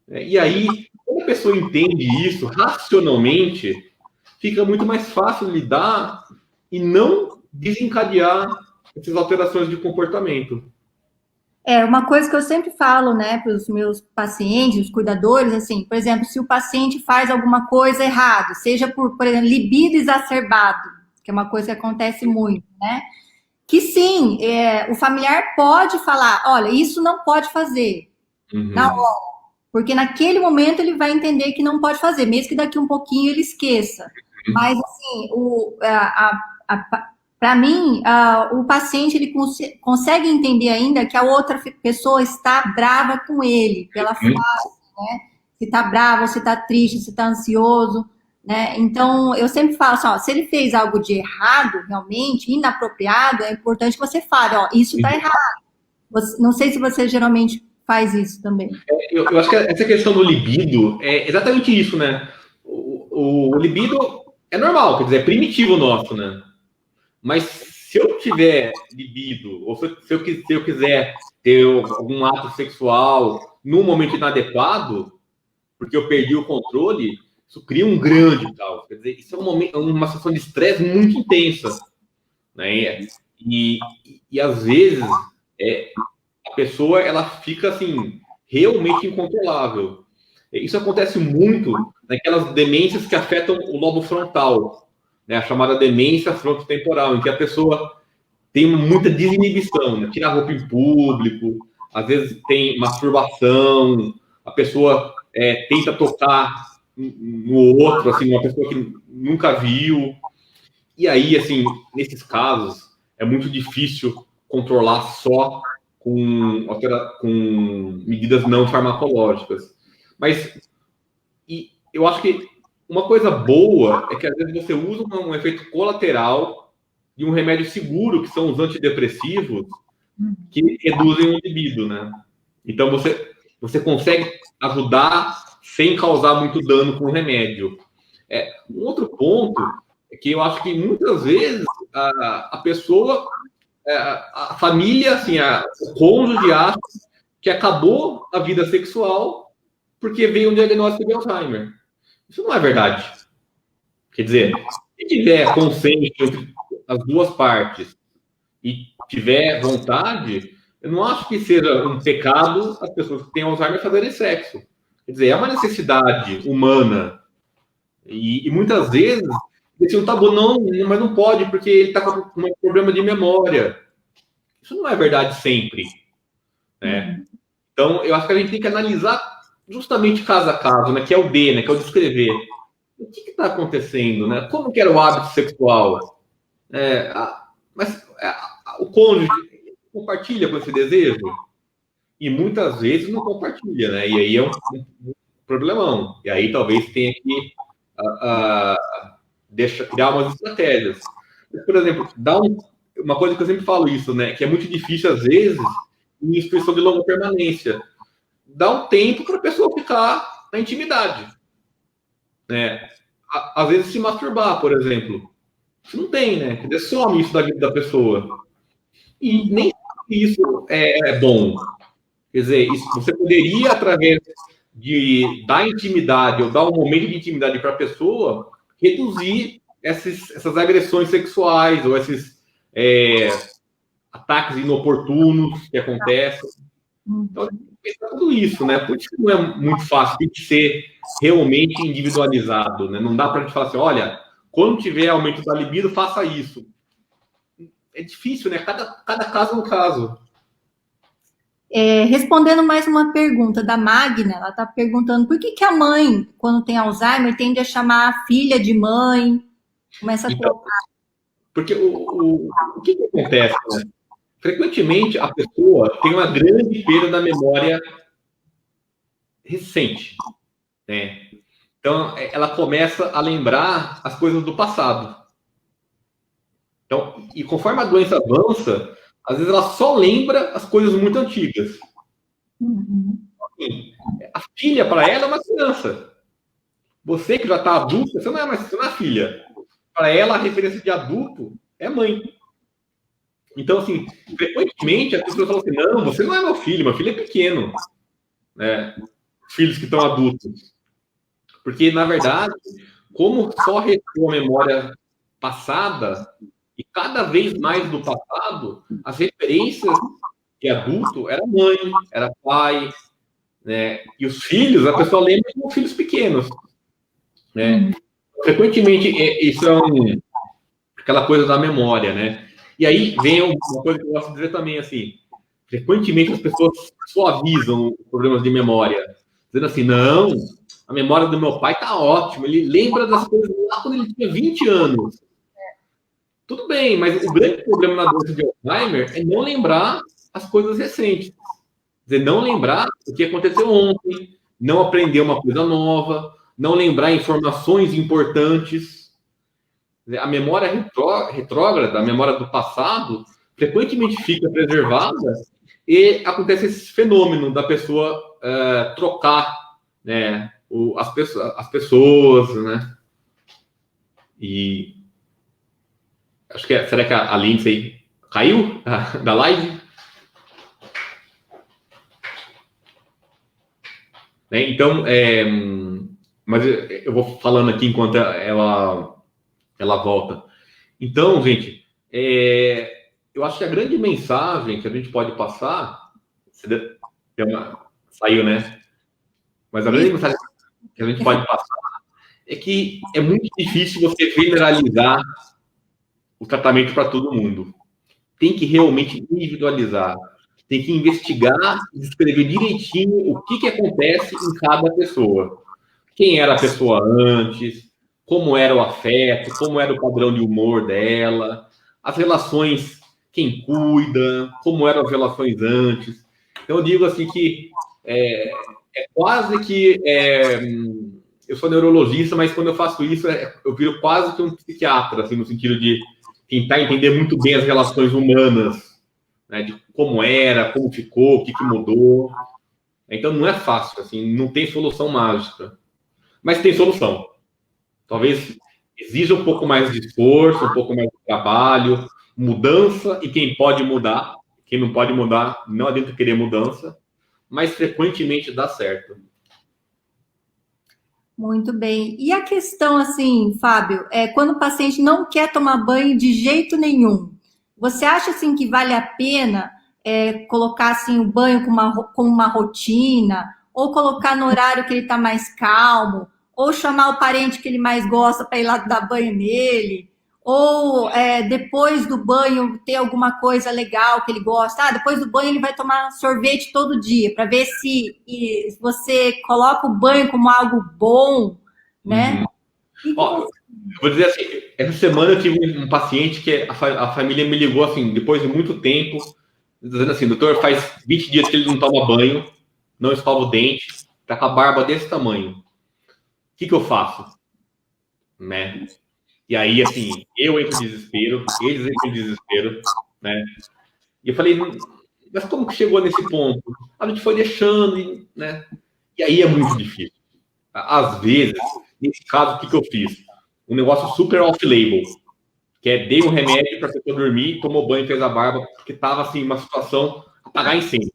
E aí, quando a pessoa entende isso racionalmente, fica muito mais fácil lidar e não desencadear essas alterações de comportamento. Uma coisa que eu sempre falo, né, para os meus pacientes, os cuidadores, assim, por exemplo, se o paciente faz alguma coisa errada, seja por exemplo, libido exacerbado, que é uma coisa que acontece muito, né, que sim, o familiar pode falar, olha, isso não pode fazer, na hora, porque naquele momento ele vai entender que não pode fazer, mesmo que daqui um pouquinho ele esqueça. Mas, assim, para mim, o paciente ele consegue entender ainda que a outra pessoa está brava com ele, pela frase, né? Se está bravo, se está triste, se está ansioso, né? Então, eu sempre falo assim, se ele fez algo de errado, realmente, inapropriado, é importante que você fale, isso está errado. Não sei se você geralmente faz isso também. Eu acho que essa questão do libido é exatamente isso, né? O libido é normal, quer dizer, é primitivo nosso, né? Mas se eu tiver libido, ou se eu quiser ter algum ato sexual num momento inadequado, porque eu perdi o controle, isso cria um grande caos. Quer dizer, isso é uma situação de estresse muito intensa. Né? E às vezes, a pessoa ela fica assim, realmente incontrolável. Isso acontece muito naquelas demências que afetam o lobo frontal, né? A chamada demência frontotemporal, em que a pessoa tem muita desinibição, né? Tira a roupa em público, às vezes tem masturbação, a pessoa tenta tocar no outro, assim, uma pessoa que nunca viu. E aí, assim, nesses casos, é muito difícil controlar só com medidas não farmacológicas. Mas eu acho que uma coisa boa é que às vezes você usa um efeito colateral de um remédio seguro, que são os antidepressivos, que reduzem o libido, né? Então você consegue ajudar sem causar muito dano com o remédio. Um outro ponto é que eu acho que muitas vezes a pessoa, a família, assim, o cônjuge acha que acabou a vida sexual porque veio um diagnóstico de Alzheimer. Isso não é verdade. Quer dizer, se tiver consenso entre as duas partes e tiver vontade, eu não acho que seja um pecado as pessoas que têm Alzheimer fazerem sexo. Quer dizer, é uma necessidade humana. E muitas vezes, esse um tabu, não, mas não pode, porque ele está com um problema de memória. Isso não é verdade sempre. Né? Então, eu acho que a gente tem que analisar justamente caso a caso, né? Que é o D, né? Que é o descrever. O que está acontecendo, né? Como que era o hábito sexual? Mas o cônjuge compartilha com esse desejo? E muitas vezes não compartilha, né? E aí é um problemão. E aí talvez tenha que criar umas estratégias. Por exemplo, uma coisa que eu sempre falo isso, né? Que é muito difícil, às vezes, em instituição de longa permanência. Dá um tempo para a pessoa ficar na intimidade. Né? Às vezes se masturbar, por exemplo. Isso não tem, né? Quer dizer, some isso da vida da pessoa. E nem isso é bom. Quer dizer, você poderia, através da intimidade, ou dar um momento de intimidade para a pessoa, reduzir essas agressões sexuais, ou esses ataques inoportunos que acontecem. Então, pensar tudo isso, né? Por isso que não é muito fácil, tem que ser realmente individualizado, né? Não dá para a gente falar assim, olha, quando tiver aumento da libido, faça isso. É difícil, né? Cada caso é um caso. Respondendo mais uma pergunta da Magna, ela está perguntando por que a mãe, quando tem Alzheimer, tende a chamar a filha de mãe, começa a colocar. Porque o que acontece, né? Frequentemente, a pessoa tem uma grande perda da memória recente, né? Então, ela começa a lembrar as coisas do passado. Então, e conforme a doença avança, às vezes ela só lembra as coisas muito antigas. Assim, a filha, para ela, é uma criança. Você que já está adulto, você não é filha. Para ela, a referência de adulto é mãe. Então, assim, frequentemente as pessoas falam assim, não, você não é meu filho é pequeno. Né? Filhos que estão adultos. Porque, na verdade, como só restou a memória passada, e cada vez mais do passado, as referências de adulto era mãe, era pai, né? E os filhos, a pessoa lembra como filhos pequenos. Né? Frequentemente, isso é aquela coisa da memória, né? E aí vem uma coisa que eu gosto de dizer também, assim, frequentemente as pessoas suavizam problemas de memória, dizendo assim, não, a memória do meu pai tá ótima, ele lembra das coisas lá quando ele tinha 20 anos. Tudo bem, mas o grande problema na doença de Alzheimer é não lembrar as coisas recentes. Quer dizer, não lembrar o que aconteceu ontem, não aprender uma coisa nova, não lembrar informações importantes. A memória retrógrada, a memória do passado, frequentemente fica preservada e acontece esse fenômeno da pessoa trocar, né, as pessoas, né? E acho que será que a Lindsay caiu da live? Né? Então, mas eu vou falando aqui enquanto ela volta. Então, gente, eu acho que a grande mensagem que a gente pode passar, saiu, né? Mas a grande mensagem que a gente pode passar é que é muito difícil você generalizar o tratamento para todo mundo. Tem que realmente individualizar. Tem que investigar e descrever direitinho o que acontece em cada pessoa. Quem era a pessoa antes, como era o afeto, como era o padrão de humor dela, as relações, quem cuida, como eram as relações antes. Então, eu digo assim que é quase que... eu sou neurologista, mas quando eu faço isso, eu viro quase que um psiquiatra, assim, no sentido de tentar entender muito bem as relações humanas, né, de como era, como ficou, o que mudou. Então não é fácil, assim, não tem solução mágica. Mas tem solução. Talvez exija um pouco mais de esforço, um pouco mais de trabalho, mudança, e quem pode mudar, quem não pode mudar, não adianta querer mudança, mas frequentemente dá certo. Muito bem. E a questão, assim, Fábio, é quando o paciente não quer tomar banho de jeito nenhum, você acha, assim, que vale a pena colocar, assim, o banho com uma rotina, ou colocar no horário que ele está mais calmo, ou chamar o parente que ele mais gosta para ir lá dar banho nele, ou depois do banho ter alguma coisa legal que ele gosta. Ah, depois do banho ele vai tomar sorvete todo dia, para ver se você coloca o banho como algo bom, né? Uhum. Ó, eu vou dizer assim, essa semana eu tive um paciente que a família me ligou, assim, depois de muito tempo, dizendo assim, doutor, faz 20 dias que ele não toma banho, não escova o dente, tá com a barba desse tamanho. O que eu faço? Né? E aí, assim, eu entro em desespero, eles entram em desespero, né? E eu falei, mas como que chegou nesse ponto? A gente foi deixando, né? E aí é muito difícil. Às vezes, nesse caso, o que eu fiz? Um negócio super off-label, que é dei um remédio para a pessoa dormir, tomou banho, fez a barba, porque estava assim, uma situação apagar incêndio.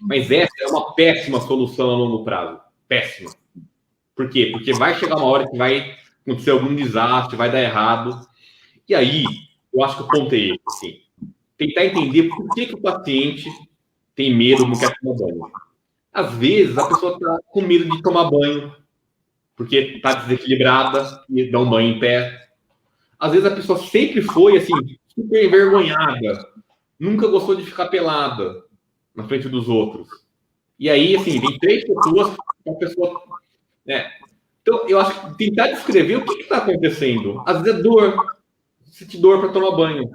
Mas essa é uma péssima solução a longo prazo. Péssima. Por quê? Porque vai chegar uma hora que vai acontecer algum desastre, vai dar errado. E aí, eu acho que o ponto é esse, assim, tentar entender por que o paciente tem medo, não quer tomar banho. Às vezes, a pessoa está com medo de tomar banho, porque está desequilibrada e dá um banho em pé. Às vezes, a pessoa sempre foi, assim, super envergonhada, nunca gostou de ficar pelada na frente dos outros. E aí, assim, tem 3 pessoas que a pessoa... Né? Então, eu acho que tentar descrever o que está acontecendo. Às vezes é dor, sente dor para tomar banho.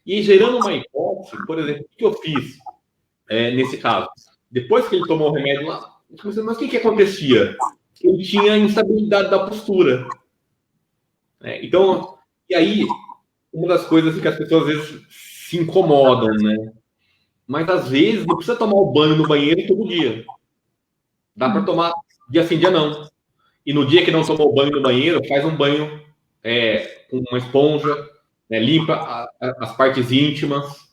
E gerando uma hipótese, por exemplo, o que eu fiz nesse caso? Depois que ele tomou o remédio lá, mas o que acontecia? Ele tinha instabilidade da postura. Então, e aí, uma das coisas que as pessoas às vezes se incomodam, né? Mas às vezes não precisa tomar o banho no banheiro todo dia. Dá para tomar dia sim, dia não. E no dia que não tomou banho no banheiro, faz um banho com uma esponja, né, limpa as partes íntimas.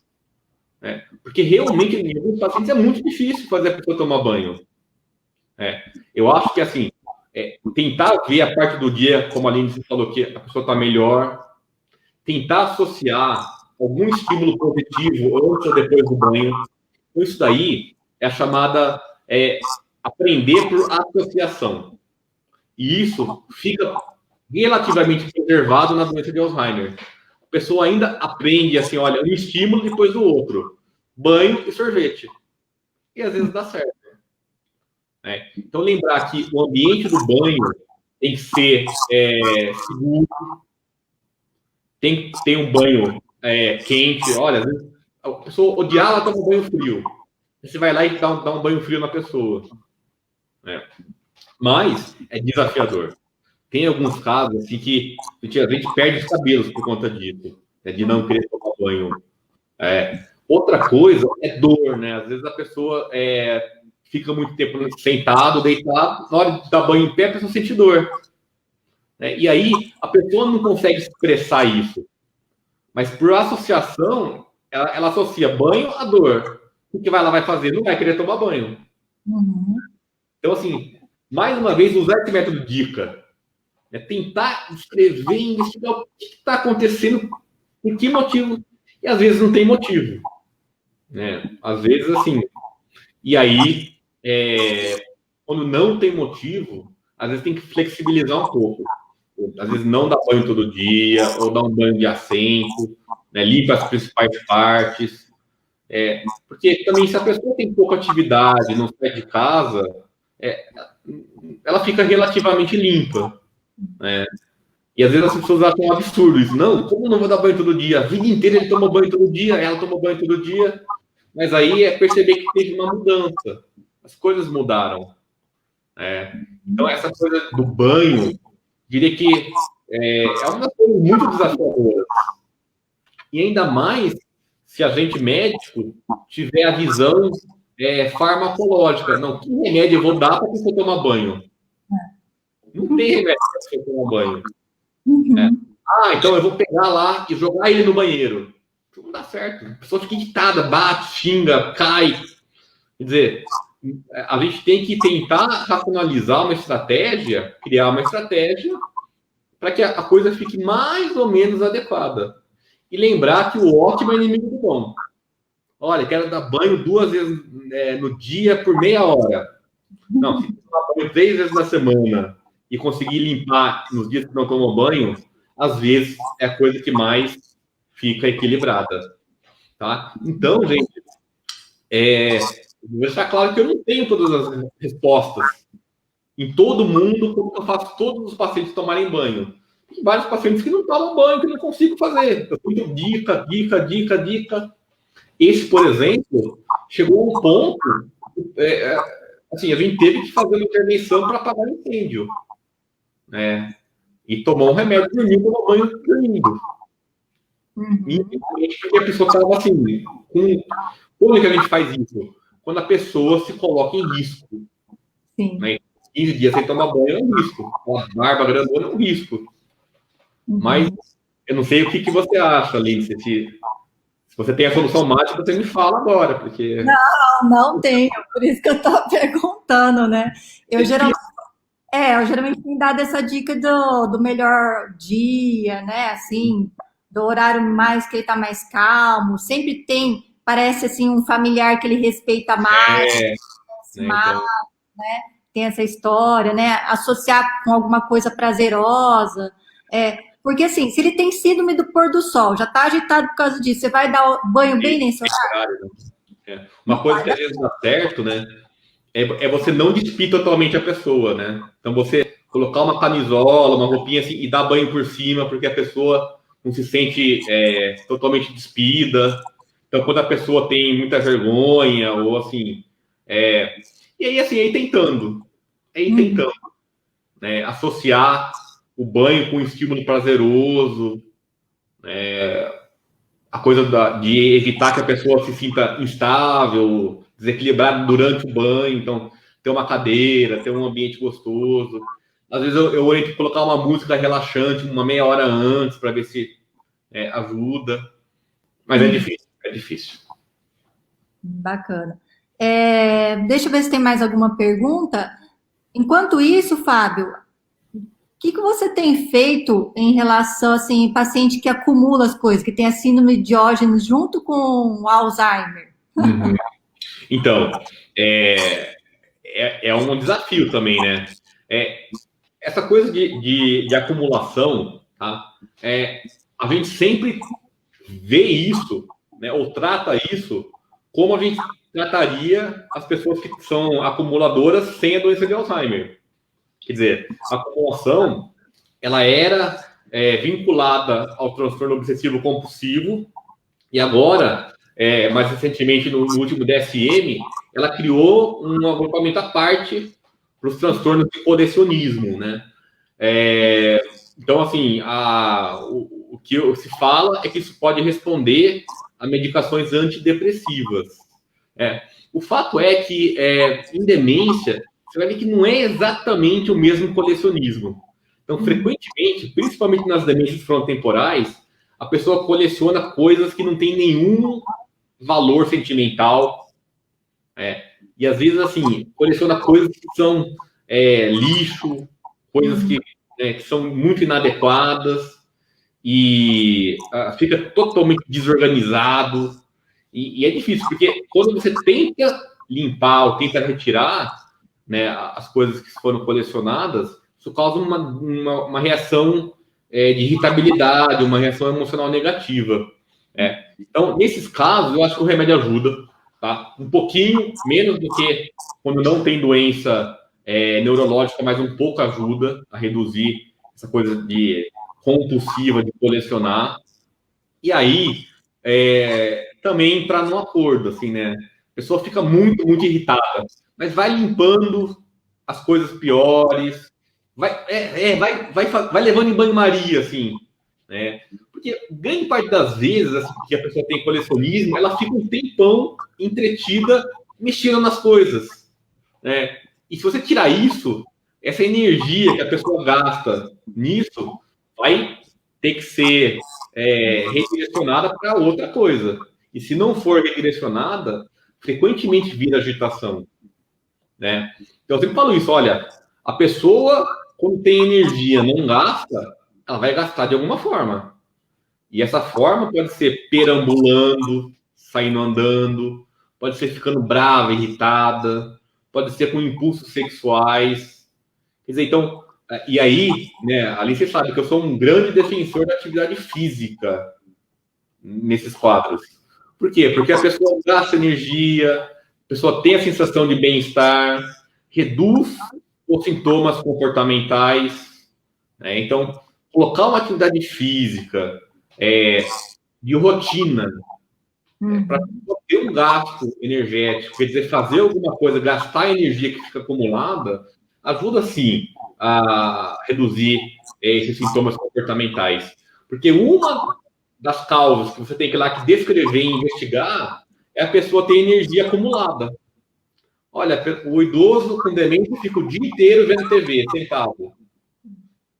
Né? Porque realmente, em alguns pacientes, é muito difícil fazer a pessoa tomar banho. Eu acho que, assim, tentar ver a parte do dia, como a Aline falou, que a pessoa está melhor, tentar associar algum estímulo positivo antes ou depois do banho. Então, isso daí é a chamada aprender por associação. E isso fica relativamente preservado na doença de Alzheimer. A pessoa ainda aprende assim, olha, um estímulo depois do outro. Banho e sorvete. E às vezes dá certo. Né? Então, lembrar que o ambiente do banho tem que ser seguro, tem que ter um banho quente. Olha, às vezes a pessoa odiar, ela toma um banho frio. Você vai lá e dá um banho frio na pessoa. Mas é desafiador. Tem alguns casos assim que a gente perde os cabelos por conta disso, de não querer tomar banho. Outra coisa é dor, né? Às vezes a pessoa fica muito tempo sentado, deitado, na hora de dar banho em pé, a pessoa sente dor. E aí a pessoa não consegue expressar isso. Mas por associação, ela associa banho à dor. O que ela vai fazer? Não vai querer tomar banho. Uhum. Então, assim, mais uma vez, usar esse método dica. Tentar escrever e investigar o que está acontecendo, por que motivo. E às vezes não tem motivo. Né? Às vezes, assim. E aí, quando não tem motivo, às vezes tem que flexibilizar um pouco. Às vezes não dá banho todo dia, ou dá um banho de assento, né? Limpa as principais partes. Porque também, se a pessoa tem pouca atividade, não sai de casa, ela fica relativamente limpa. Né? E às vezes as pessoas acham um absurdo isso. Não, como não vou dar banho todo dia? A vida inteira ele toma banho todo dia, ela toma banho todo dia. Mas aí é perceber que teve uma mudança. As coisas mudaram. Então, essa coisa do banho, diria que é uma coisa muito desafiadora. E ainda mais se a gente médico tiver a visão farmacológica. Não, que remédio eu vou dar para a pessoa tomar banho? Não tem remédio para a pessoa tomar banho. Né? Uhum. Então eu vou pegar lá e jogar ele no banheiro. Não dá certo. A pessoa fica irritada, bate, xinga, cai. Quer dizer, a gente tem que tentar racionalizar uma estratégia, criar uma estratégia para que a coisa fique mais ou menos adequada. E lembrar que o ótimo é inimigo do bom. Olha, quero dar banho 2 vezes no dia por meia hora. Não, se tomar banho 3 vezes na semana e conseguir limpar nos dias que não tomam banho, às vezes é a coisa que mais fica equilibrada. Tá? Então, gente, vou deixar claro que eu não tenho todas as respostas em todo mundo, como eu faço todos os pacientes tomarem banho. Tem vários pacientes que não tomam banho, que não consigo fazer. Eu tenho dica. Esse, por exemplo, chegou a um ponto, assim, a gente teve que fazer uma intervenção para apagar o incêndio, né? E tomou um remédio dormindo, tomou banho dormindo. Porque a pessoa estava assim, como é que a gente faz isso? Quando a pessoa se coloca em risco. Sim. Né? 15 dias sem tomar banho é um risco. Uma barba grandona é um risco. Mas eu não sei o que você acha, Lindsay. Se você tem a solução mágica, você me fala agora, porque... Não tenho, por isso que eu estou perguntando, né? Eu geralmente tenho dado essa dica do melhor dia, né? Assim, do horário mais que ele tá mais calmo. Sempre tem, parece assim, um familiar que ele respeita mais, Então... tem essa história, né? Associar com alguma coisa prazerosa. Porque assim, se ele tem síndrome do pôr do sol, já tá agitado por causa disso, você vai dar banho bem nesse horário? Uma coisa que às vezes dá certo, né? É você não despir totalmente a pessoa, né? Então você colocar uma camisola, uma roupinha assim e dar banho por cima, porque a pessoa não se sente totalmente despida. Então quando a pessoa tem muita vergonha ou assim, e aí assim, aí tentando, né? Associar o banho com um estímulo prazeroso, a coisa de evitar que a pessoa se sinta instável, desequilibrada durante o banho. Então, ter uma cadeira, ter um ambiente gostoso. Às vezes eu oriento colocar uma música relaxante uma meia hora antes para ver se ajuda. Mas é difícil. Bacana. Deixa eu ver se tem mais alguma pergunta. Enquanto isso, Fábio, o que você tem feito em relação, assim, paciente que acumula as coisas, que tem a síndrome de Diógenes junto com o Alzheimer? Então, é um desafio também, né? Essa coisa de acumulação, tá? A gente sempre vê isso, né, ou trata isso como a gente trataria as pessoas que são acumuladoras sem a doença de Alzheimer. Quer dizer, a acumulação, ela era vinculada ao transtorno obsessivo compulsivo e agora, mais recentemente, no último DSM, ela criou um agrupamento à parte para os transtornos de colecionismo, né? Então, assim, o que se fala é que isso pode responder a medicações antidepressivas. O fato é que, em demência, você vai ver que não é exatamente o mesmo colecionismo. Então, frequentemente, principalmente nas demências frontotemporais, a pessoa coleciona coisas que não têm nenhum valor sentimental. E, às vezes, assim, coleciona coisas que são lixo, coisas que são muito inadequadas e fica totalmente desorganizado. E é difícil, porque quando você tenta limpar ou tenta retirar, né, as coisas que foram colecionadas, isso causa uma reação de irritabilidade, uma reação emocional negativa. Então, nesses casos, eu acho que o remédio ajuda, tá? Um pouquinho menos do que quando não tem doença neurológica, mas um pouco ajuda a reduzir essa coisa de compulsiva de colecionar. E aí, também entrar num acordo, assim, né? A pessoa fica muito, muito irritada, mas vai limpando as coisas piores, vai levando em banho-maria, assim, né? Porque grande parte das vezes, assim, que a pessoa tem colecionismo, ela fica um tempão entretida mexendo nas coisas, né? E se você tirar isso, essa energia que a pessoa gasta nisso vai ter que ser redirecionada para outra coisa. E se não for redirecionada, frequentemente vira agitação, né? Então eu sempre falo isso, olha, a pessoa, quando tem energia, não gasta, ela vai gastar de alguma forma. E essa forma pode ser perambulando, saindo andando, pode ser ficando brava, irritada, pode ser com impulsos sexuais. Quer dizer, então, e aí, né, ali você sabe que eu sou um grande defensor da atividade física nesses quadros. Por quê? Porque a pessoa gasta energia, a pessoa tem a sensação de bem-estar, reduz os sintomas comportamentais, né? Então, colocar uma atividade física de rotina, para ter um gasto energético, quer dizer, fazer alguma coisa, gastar a energia que fica acumulada, ajuda sim a reduzir esses sintomas comportamentais. Porque uma das causas que você tem que ir lá que descrever e investigar é a pessoa ter energia acumulada. Olha, o idoso com demência fica o dia inteiro vendo TV, sentado.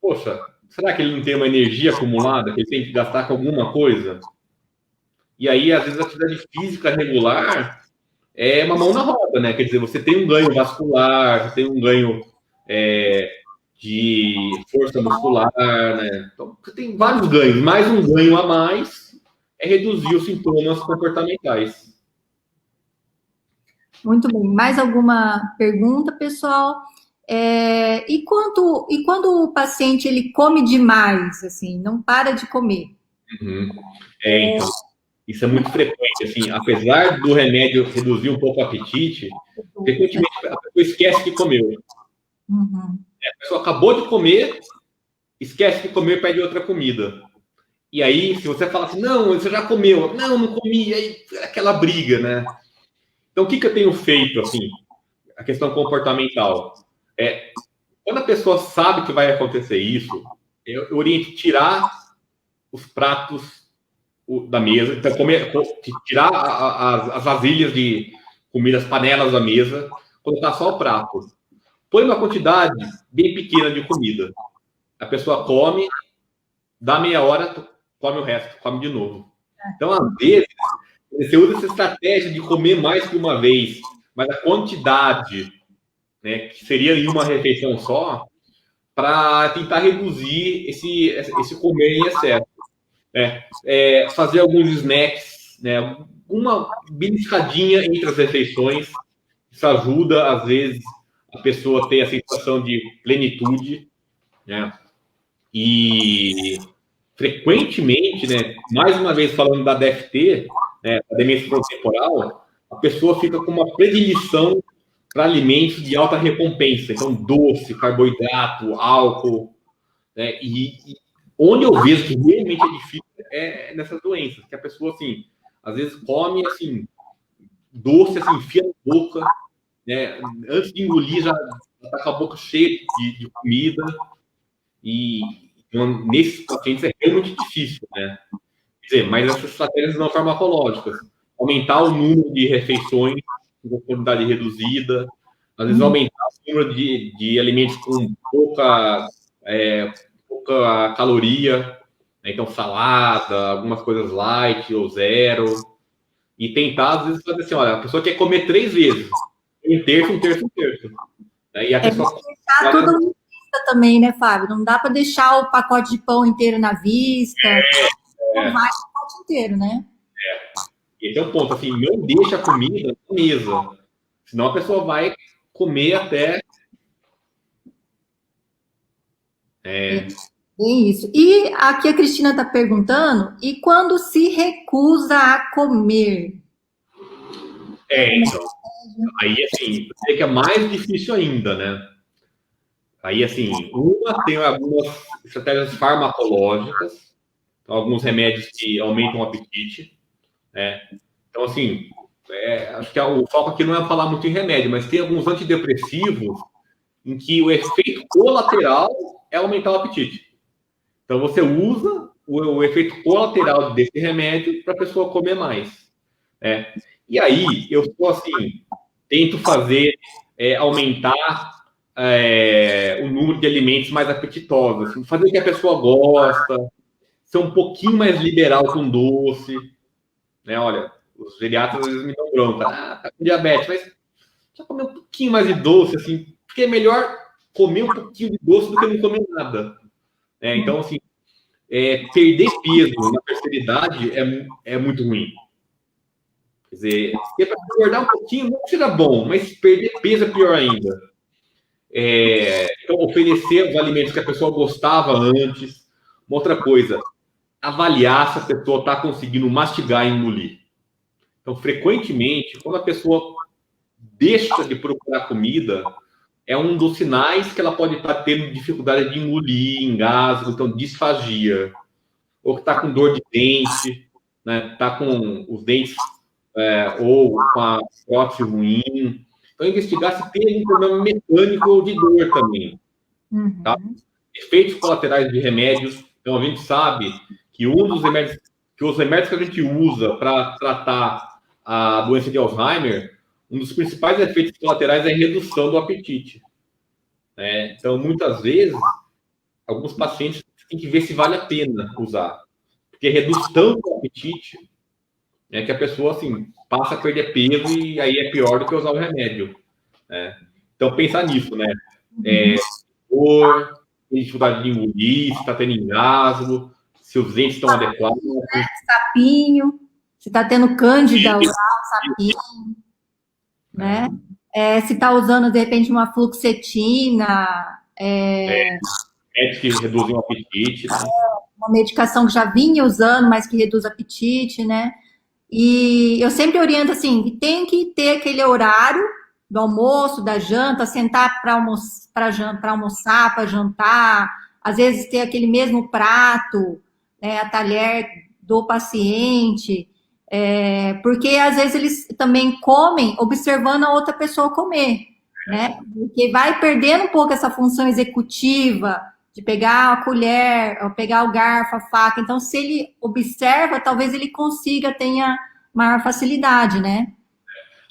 Poxa, será que ele não tem uma energia acumulada que ele tem que gastar com alguma coisa? E aí, às vezes, a atividade física regular é uma mão na roda, né? Quer dizer, você tem um ganho vascular, você tem um ganho de força muscular, né? Então, você tem vários ganhos. Mais um ganho a mais é reduzir os sintomas comportamentais. Muito bem. Mais alguma pergunta, pessoal? E quando o paciente ele come demais, assim, não para de comer? Uhum. Então, isso é muito frequente, assim, apesar do remédio reduzir um pouco o apetite, frequentemente a pessoa esquece que comeu. Uhum. A pessoa acabou de comer, esquece de comer, pede outra comida. E aí, se você fala assim, não, você já comeu, não comi, aí aquela briga, né? Então, o que eu tenho feito, assim, a questão comportamental? Quando a pessoa sabe que vai acontecer isso, eu oriento tirar os pratos da mesa, então tirar as vasilhas de comida, as panelas da mesa, colocar só o prato. Põe uma quantidade bem pequena de comida. A pessoa come, dá meia hora, come o resto, come de novo. Então, às vezes, você usa essa estratégia de comer mais que uma vez, mas a quantidade, né, que seria em uma refeição só, para tentar reduzir esse comer em excesso. Fazer alguns snacks, né, uma beliscadinha entre as refeições, isso ajuda, às vezes, a pessoa a ter a sensação de plenitude, né? E frequentemente, né, mais uma vez falando da DFT, né, da demência frontotemporal, a pessoa fica com uma predileção para alimentos de alta recompensa, então doce, carboidrato, álcool, né, e onde eu vejo que realmente é difícil é nessas doenças, que a pessoa, assim, às vezes come, assim, doce, assim, enfia na boca, né, antes de engolir já está com a boca cheia de comida, e então, nesses pacientes é realmente difícil, né? Quer dizer, mas essas estratégias não farmacológicas, aumentar o número de refeições com quantidade reduzida, às vezes aumentar o número de alimentos com pouca caloria, né? Então salada, algumas coisas light ou zero, e tentar, às vezes, fazer assim, olha, a pessoa quer comer 3 vezes, um terço, um terço, um terço. Né? E a pessoa... Deixar tudo na vista também, né, Fábio? Não dá para deixar o pacote de pão inteiro na vista, não vai o pacote inteiro, né? Esse é o ponto, assim, não deixa a comida na mesa, senão a pessoa vai comer até... Bem isso. E aqui a Cristina está perguntando, e quando se recusa a comer? Então, aí, assim, que é mais difícil ainda, né? Aí, assim, tem algumas estratégias farmacológicas, então, alguns remédios que aumentam o apetite, né? Então, assim, acho que o foco aqui não é falar muito em remédio, mas tem alguns antidepressivos em que o efeito colateral é aumentar o apetite. Então, você usa o efeito colateral desse remédio para a pessoa comer mais. E aí, eu estou assim, tento fazer aumentar o número de alimentos mais apetitosos, assim, fazer o que a pessoa gosta, ser um pouquinho mais liberal com doce, né? Olha, os geriatras às vezes me dão bronca, tá com diabetes, mas só comer um pouquinho mais de doce, assim, porque é melhor comer um pouquinho de doce do que não comer nada. Então, assim, perder peso na terceira idade é muito ruim. Quer dizer, se é para engordar um pouquinho, não será bom, mas perder peso é pior ainda. Então, oferecer os alimentos que a pessoa gostava antes. Uma outra coisa, avaliar se a pessoa está conseguindo mastigar e engolir. Então, frequentemente, quando a pessoa deixa de procurar comida, é um dos sinais que ela pode estar tendo dificuldade de engolir, engasgo, então disfagia. Ou que está com dor de dente, né? Está com os dentes ou com a prótese ruim. Então, investigar se tem algum problema mecânico ou de dor também. Tá? Efeitos colaterais de remédios. Então, a gente sabe que os remédios que a gente usa para tratar a doença de Alzheimer, um dos principais efeitos colaterais é a redução do apetite. Então, muitas vezes, alguns pacientes têm que ver se vale a pena usar. Porque reduz tanto o apetite que a pessoa, assim, passa a perder peso e aí é pior do que usar o remédio. Então, pensar nisso, né? Dor, tem dificuldade de engolir, se está tendo engasgo, se os dentes estão adequados. Sapinho, se está tendo cândida oral, sapinho, né? Se está usando, de repente, uma fluoxetina, Que reduzem o apetite. Né? Uma medicação que já vinha usando, mas que reduz o apetite, né? E eu sempre oriento assim, que tem que ter aquele horário do almoço, da janta, sentar para almoçar, para jantar, às vezes ter aquele mesmo prato, né, a talher do paciente, porque às vezes eles também comem observando a outra pessoa comer, né? Porque vai perdendo um pouco essa função executiva de pegar a colher, ou pegar o garfo, a faca. Então, se ele observa, talvez ele tenha maior facilidade, né?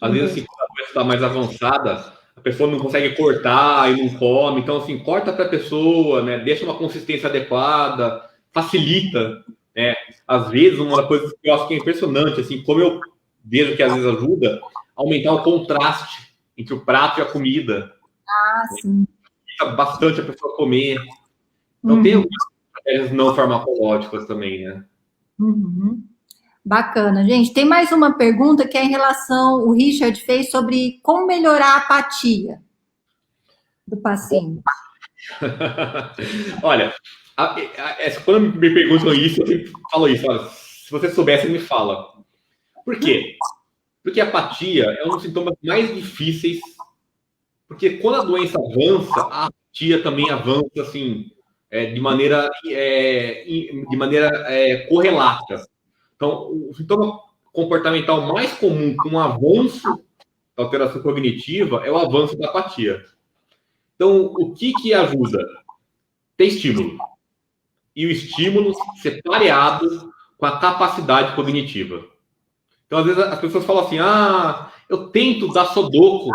Às vezes, assim, quando a doença está mais avançada, a pessoa não consegue cortar e não come. Então, assim, corta para a pessoa, né? Deixa uma consistência adequada, facilita. Né? Às vezes, uma coisa que eu acho que é impressionante, assim, como eu vejo que às vezes ajuda, aumentar o contraste entre o prato e a comida. Sim. Facilita bastante a pessoa comer. Então, tem algumas estratégias não farmacológicas também, né? Bacana, gente. Tem mais uma pergunta que é em relação, o Richard fez sobre como melhorar a apatia do paciente. Olha, quando me perguntam isso, eu sempre falo isso. Olha, se você soubesse, me fala. Por quê? Porque a apatia é um dos sintomas mais difíceis, porque quando a doença avança, a apatia também avança, assim, de maneira correlata. Então, o sintoma comportamental mais comum com o avanço da alteração cognitiva é o avanço da apatia. Então, o que ajuda? Ter estímulo. E o estímulo ser pareado com a capacidade cognitiva. Então, às vezes, as pessoas falam assim, eu tento dar sudoku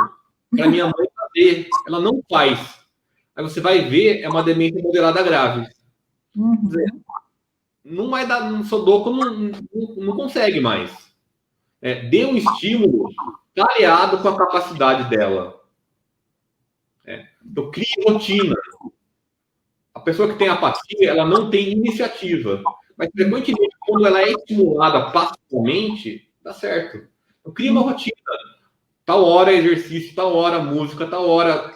para minha mãe fazer. Ela não faz. Aí você vai ver, é uma demência moderada grave. Não vai dar um sudoku, não consegue mais. Dê um estímulo pareado com a capacidade dela. Então, crie rotina. A pessoa que tem apatia, ela não tem iniciativa. Mas, frequentemente, quando ela é estimulada passivamente, dá certo. Então, cria uma rotina. Tal hora exercício, tal hora música, tal hora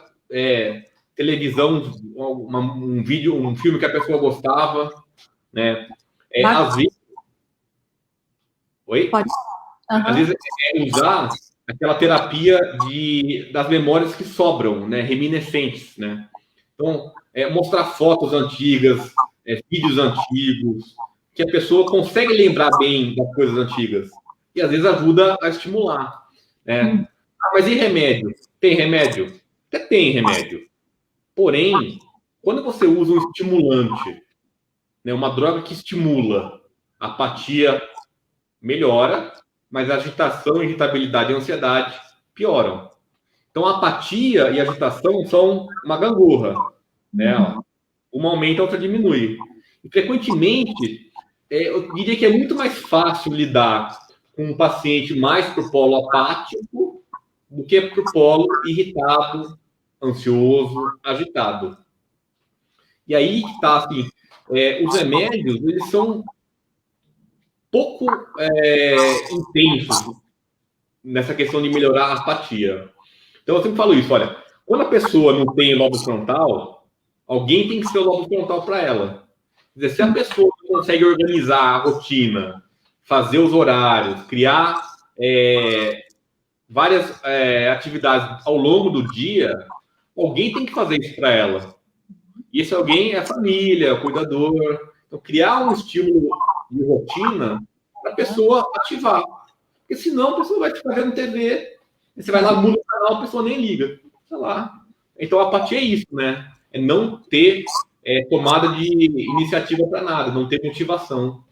televisão, um vídeo, um filme que a pessoa gostava. Né? Às vezes... Oi? Pode. Às vezes usar aquela terapia das memórias que sobram, né? Reminiscentes, né? Então, mostrar fotos antigas, vídeos antigos, que a pessoa consegue lembrar bem das coisas antigas. E às vezes ajuda a estimular. Né? Mas e remédio? Tem remédio? Até tem remédio. Porém, quando você usa um estimulante, né, uma droga que estimula, a apatia melhora, mas a agitação, irritabilidade e ansiedade pioram. Então, a apatia e a agitação são uma gangorra, né? Uma aumenta, a outra diminui. E, frequentemente, eu diria que é muito mais fácil lidar com um paciente mais para o polo apático do que para o polo irritado, ansioso, agitado. E aí que está, assim, os remédios, eles são pouco intensos nessa questão de melhorar a apatia. Então, eu sempre falo isso, olha, quando a pessoa não tem lobo frontal, alguém tem que ser o lobo frontal para ela. Quer dizer, se a pessoa não consegue organizar a rotina, fazer os horários, criar várias atividades ao longo do dia, alguém tem que fazer isso para ela. E esse alguém é a família, o cuidador. Então, criar um estímulo de rotina para a pessoa ativar. Porque senão a pessoa vai ficar vendo TV, você vai lá, muda o canal, a pessoa nem liga. Sei lá. Então, a apatia é isso, né? É não ter tomada de iniciativa para nada, não ter motivação.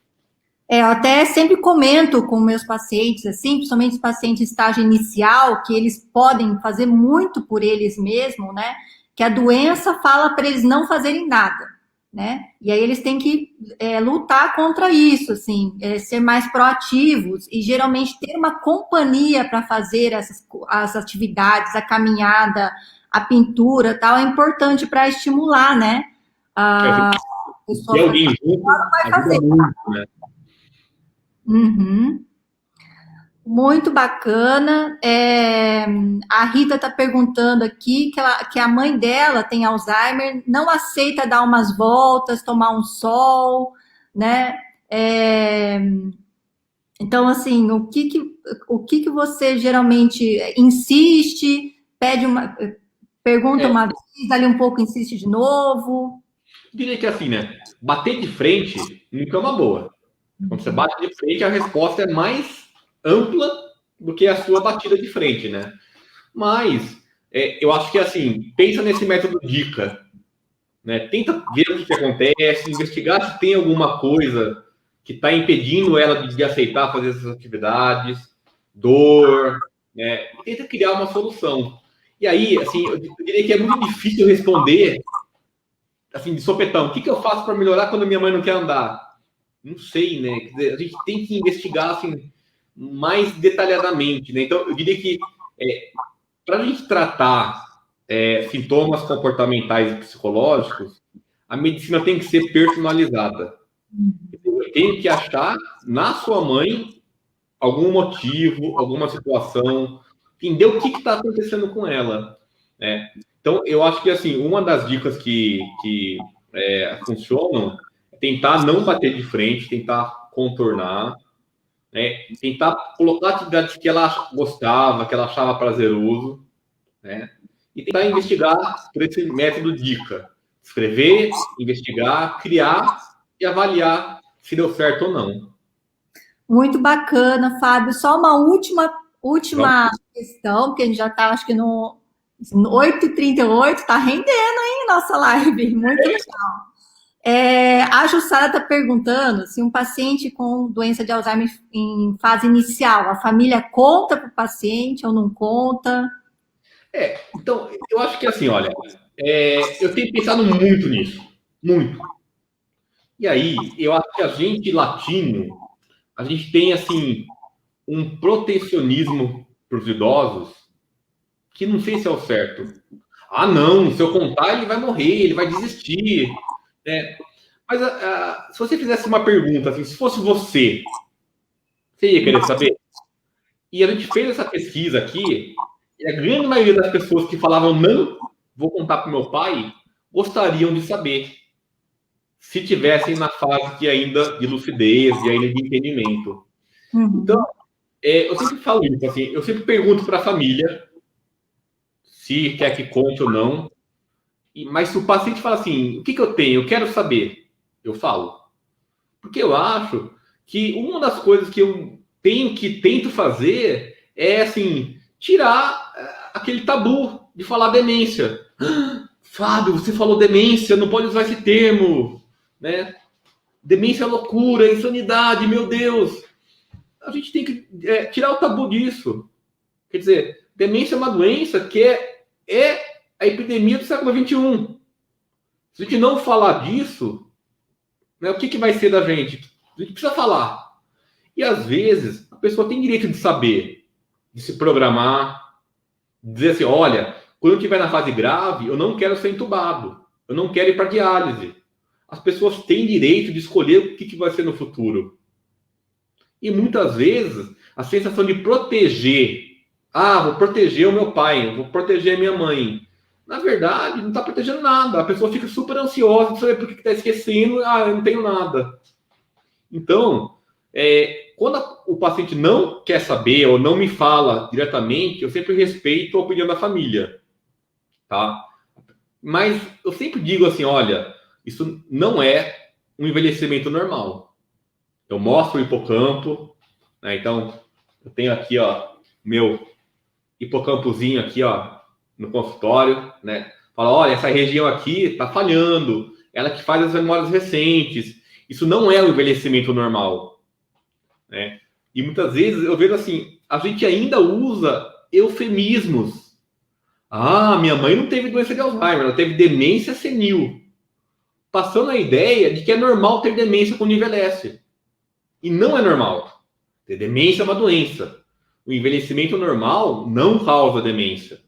Eu até sempre comento com meus pacientes, assim, principalmente os pacientes em estágio inicial, que eles podem fazer muito por eles mesmos, né? Que a doença fala para eles não fazerem nada, né? E aí eles têm que lutar contra isso, assim, ser mais proativos e geralmente ter uma companhia para fazer as atividades, a caminhada, a pintura, tal, é importante para estimular, né? A pessoa ter alguém junto vai fazer. Ajuda muito, né? Uhum. Muito bacana. A Rita está perguntando aqui que a mãe dela tem Alzheimer, não aceita dar umas voltas, tomar um sol, né? Então, assim, o que você geralmente insiste, pergunta uma vez, dali um pouco insiste de novo? Diria que assim, né? Bater de frente nunca é uma boa. Quando você bate de frente, a resposta é mais ampla do que a sua batida de frente, né? Mas eu acho que assim, pensa nesse método dica, né? Tenta ver o que acontece, investigar se tem alguma coisa que está impedindo ela de aceitar fazer essas atividades, dor, né? E tenta criar uma solução. E aí, assim, eu diria que é muito difícil responder assim, de sopetão. O que eu faço para melhorar quando minha mãe não quer andar? Não sei, né? Quer dizer, a gente tem que investigar assim, mais detalhadamente, né? Então, eu diria que para a gente tratar sintomas comportamentais e psicológicos, a medicina tem que ser personalizada. Eu tenho que achar na sua mãe algum motivo, alguma situação, entender o que está acontecendo com ela, né? Então, eu acho que assim, uma das dicas que funcionam é tentar não bater de frente, tentar contornar, né? Tentar colocar atividades que ela gostava, que ela achava prazeroso, né? E tentar investigar por esse método dica. Escrever, investigar, criar e avaliar se deu certo ou não. Muito bacana, Fábio. Só uma última questão, porque a gente já está, acho que no 8h38, está rendendo, hein, nossa live. Muito legal. A Jussara está perguntando se um paciente com doença de Alzheimer em fase inicial, a família conta para o paciente ou não conta? Então, eu acho que assim, olha, eu tenho pensado muito nisso, muito. E aí, eu acho que a gente latino, a gente tem assim um protecionismo para os idosos que não sei se é o certo. Ah, não, se eu contar ele vai morrer, ele vai desistir, né? Mas se você fizesse uma pergunta assim, se fosse você ia querer saber? E a gente fez essa pesquisa aqui, e a grande maioria das pessoas que falavam não, vou contar para meu pai, gostariam de saber se tivessem na fase que ainda de lucidez e ainda de entendimento. Então, eu sempre falo isso, assim, eu sempre pergunto para a família se quer que conte ou não, mas se o paciente fala assim, o que eu tenho? Eu quero saber. Eu falo. Porque eu acho que uma das coisas que eu tento fazer é, assim, tirar aquele tabu de falar demência. Fábio, você falou demência, não pode usar esse termo, né? Demência é loucura, é insanidade, meu Deus. A gente tem que tirar o tabu disso. Quer dizer, demência é uma doença que é a epidemia do século XXI. Se a gente não falar disso, né, o que vai ser da gente? A gente precisa falar. E às vezes a pessoa tem direito de saber, de se programar, de dizer assim, olha, quando eu estiver na fase grave, eu não quero ser entubado, eu não quero ir para diálise. As pessoas têm direito de escolher o que vai ser no futuro. E muitas vezes a sensação de proteger, vou proteger o meu pai, vou proteger a minha mãe. Na verdade, não está protegendo nada. A pessoa fica super ansiosa de saber por que está esquecendo, eu não tenho nada. Então, quando o paciente não quer saber ou não me fala diretamente, eu sempre respeito a opinião da família, tá? Mas eu sempre digo assim, olha, isso não é um envelhecimento normal. Eu mostro o hipocampo, né? Então, eu tenho aqui, ó, meu hipocampozinho aqui, ó, no consultório, né? Fala, olha, essa região aqui está falhando, ela que faz as memórias recentes. Isso não é o envelhecimento normal, né? E muitas vezes eu vejo assim, a gente ainda usa eufemismos. Minha mãe não teve doença de Alzheimer, ela teve demência senil. Passando a ideia de que é normal ter demência quando envelhece. E não é normal. Ter demência é uma doença. O envelhecimento normal não causa demência.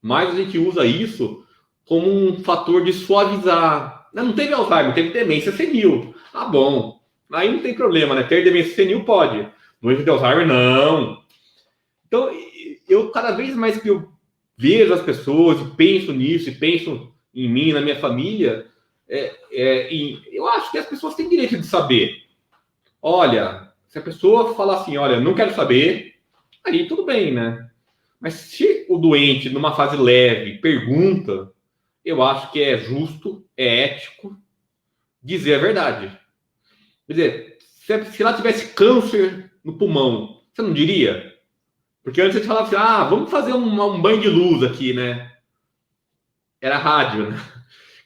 Mas a gente usa isso como um fator de suavizar. Não teve Alzheimer, teve demência senil. Bom. Aí não tem problema, né? Ter demência senil pode. Doença de Alzheimer, não. Então, eu cada vez mais que eu vejo as pessoas e penso nisso, e penso em mim, na minha família, eu acho que as pessoas têm direito de saber. Olha, se a pessoa falar assim, olha, não quero saber, aí tudo bem, né? Mas se o doente, numa fase leve, pergunta, eu acho que é justo, é ético dizer a verdade. Quer dizer, se ela tivesse câncer no pulmão, você não diria? Porque antes você falava assim, vamos fazer um banho de luz aqui, né? Era rádio, né?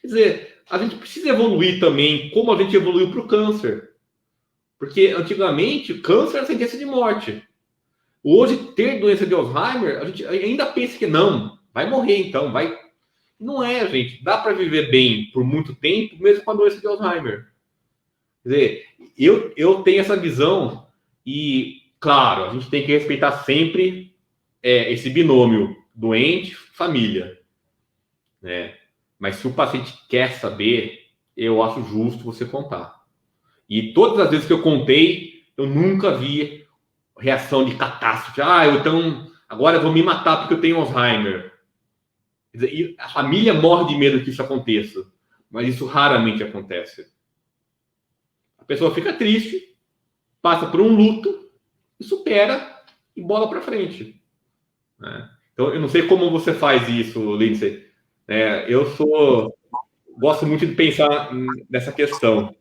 Quer dizer, a gente precisa evoluir também como a gente evoluiu para o câncer. Porque antigamente, câncer era sentença de morte. Hoje, ter doença de Alzheimer, a gente ainda pensa que não, vai morrer então, vai. Não é, gente. Dá para viver bem por muito tempo, mesmo com a doença de Alzheimer. Quer dizer, eu tenho essa visão e, claro, a gente tem que respeitar sempre esse binômio doente-família, né? Mas se o paciente quer saber, eu acho justo você contar. E todas as vezes que eu contei, eu nunca vi reação de catástrofe. Então agora eu vou me matar porque eu tenho Alzheimer. Quer dizer, e a família morre de medo que isso aconteça, mas isso raramente acontece. A pessoa fica triste, passa por um luto, e supera e bola para frente, né? Então eu não sei como você faz isso, Lindsay. Gosto muito de pensar nessa questão.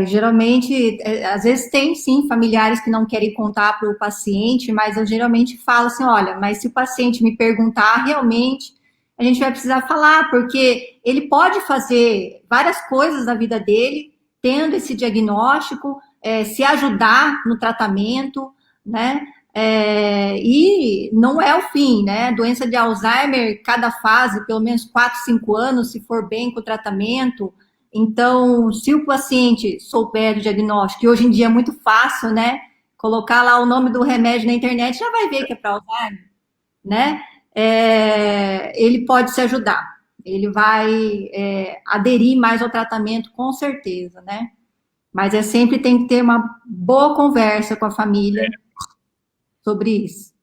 Geralmente, às vezes tem sim familiares que não querem contar para o paciente, mas eu geralmente falo assim, olha, mas se o paciente me perguntar realmente, a gente vai precisar falar, porque ele pode fazer várias coisas na vida dele, tendo esse diagnóstico, se ajudar no tratamento, né? E não é o fim, né? Doença de Alzheimer, cada fase, pelo menos 4, 5 anos, se for bem com o tratamento. Então, se o paciente souber do diagnóstico, que hoje em dia é muito fácil, né? Colocar lá o nome do remédio na internet, já vai ver que é para Alzheimer, né? Ele pode se ajudar, ele vai aderir mais ao tratamento, com certeza, né? Mas sempre tem que ter uma boa conversa com a família sobre isso.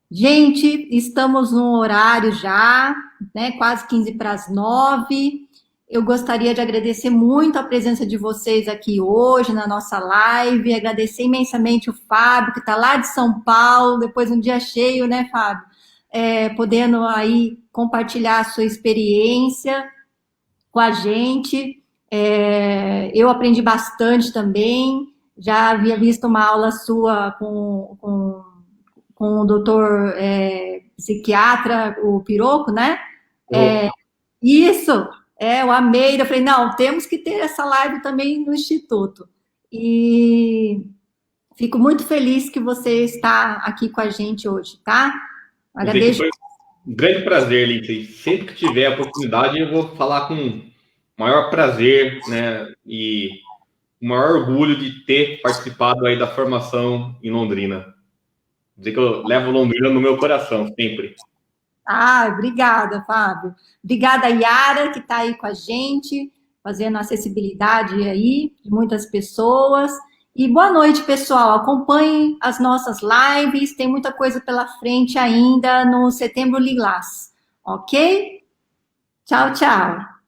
Gente, estamos no horário já, né? Quase 15 para as 9. Eu gostaria de agradecer muito a presença de vocês aqui hoje na nossa live, agradecer imensamente o Fábio, que está lá de São Paulo, depois de um dia cheio, né, Fábio? Podendo aí compartilhar a sua experiência com a gente. Eu aprendi bastante também, já havia visto uma aula sua com o doutor psiquiatra, o Piroco, né? Isso! Eu amei, eu falei, não, temos que ter essa live também no Instituto. E Fico muito feliz que você está aqui com a gente hoje, tá? Agradeço. Foi um grande prazer, Lindsay. Sempre que tiver a oportunidade, eu vou falar com o maior prazer, né? E o maior orgulho de ter participado aí da formação em Londrina. Dizer que eu levo Londrina no meu coração, sempre. Ah, obrigada, Fábio. Obrigada, Yara, que está aí com a gente, fazendo acessibilidade aí de muitas pessoas. E boa noite, pessoal. Acompanhem as nossas lives, tem muita coisa pela frente ainda no Setembro Lilás, ok? Tchau, tchau.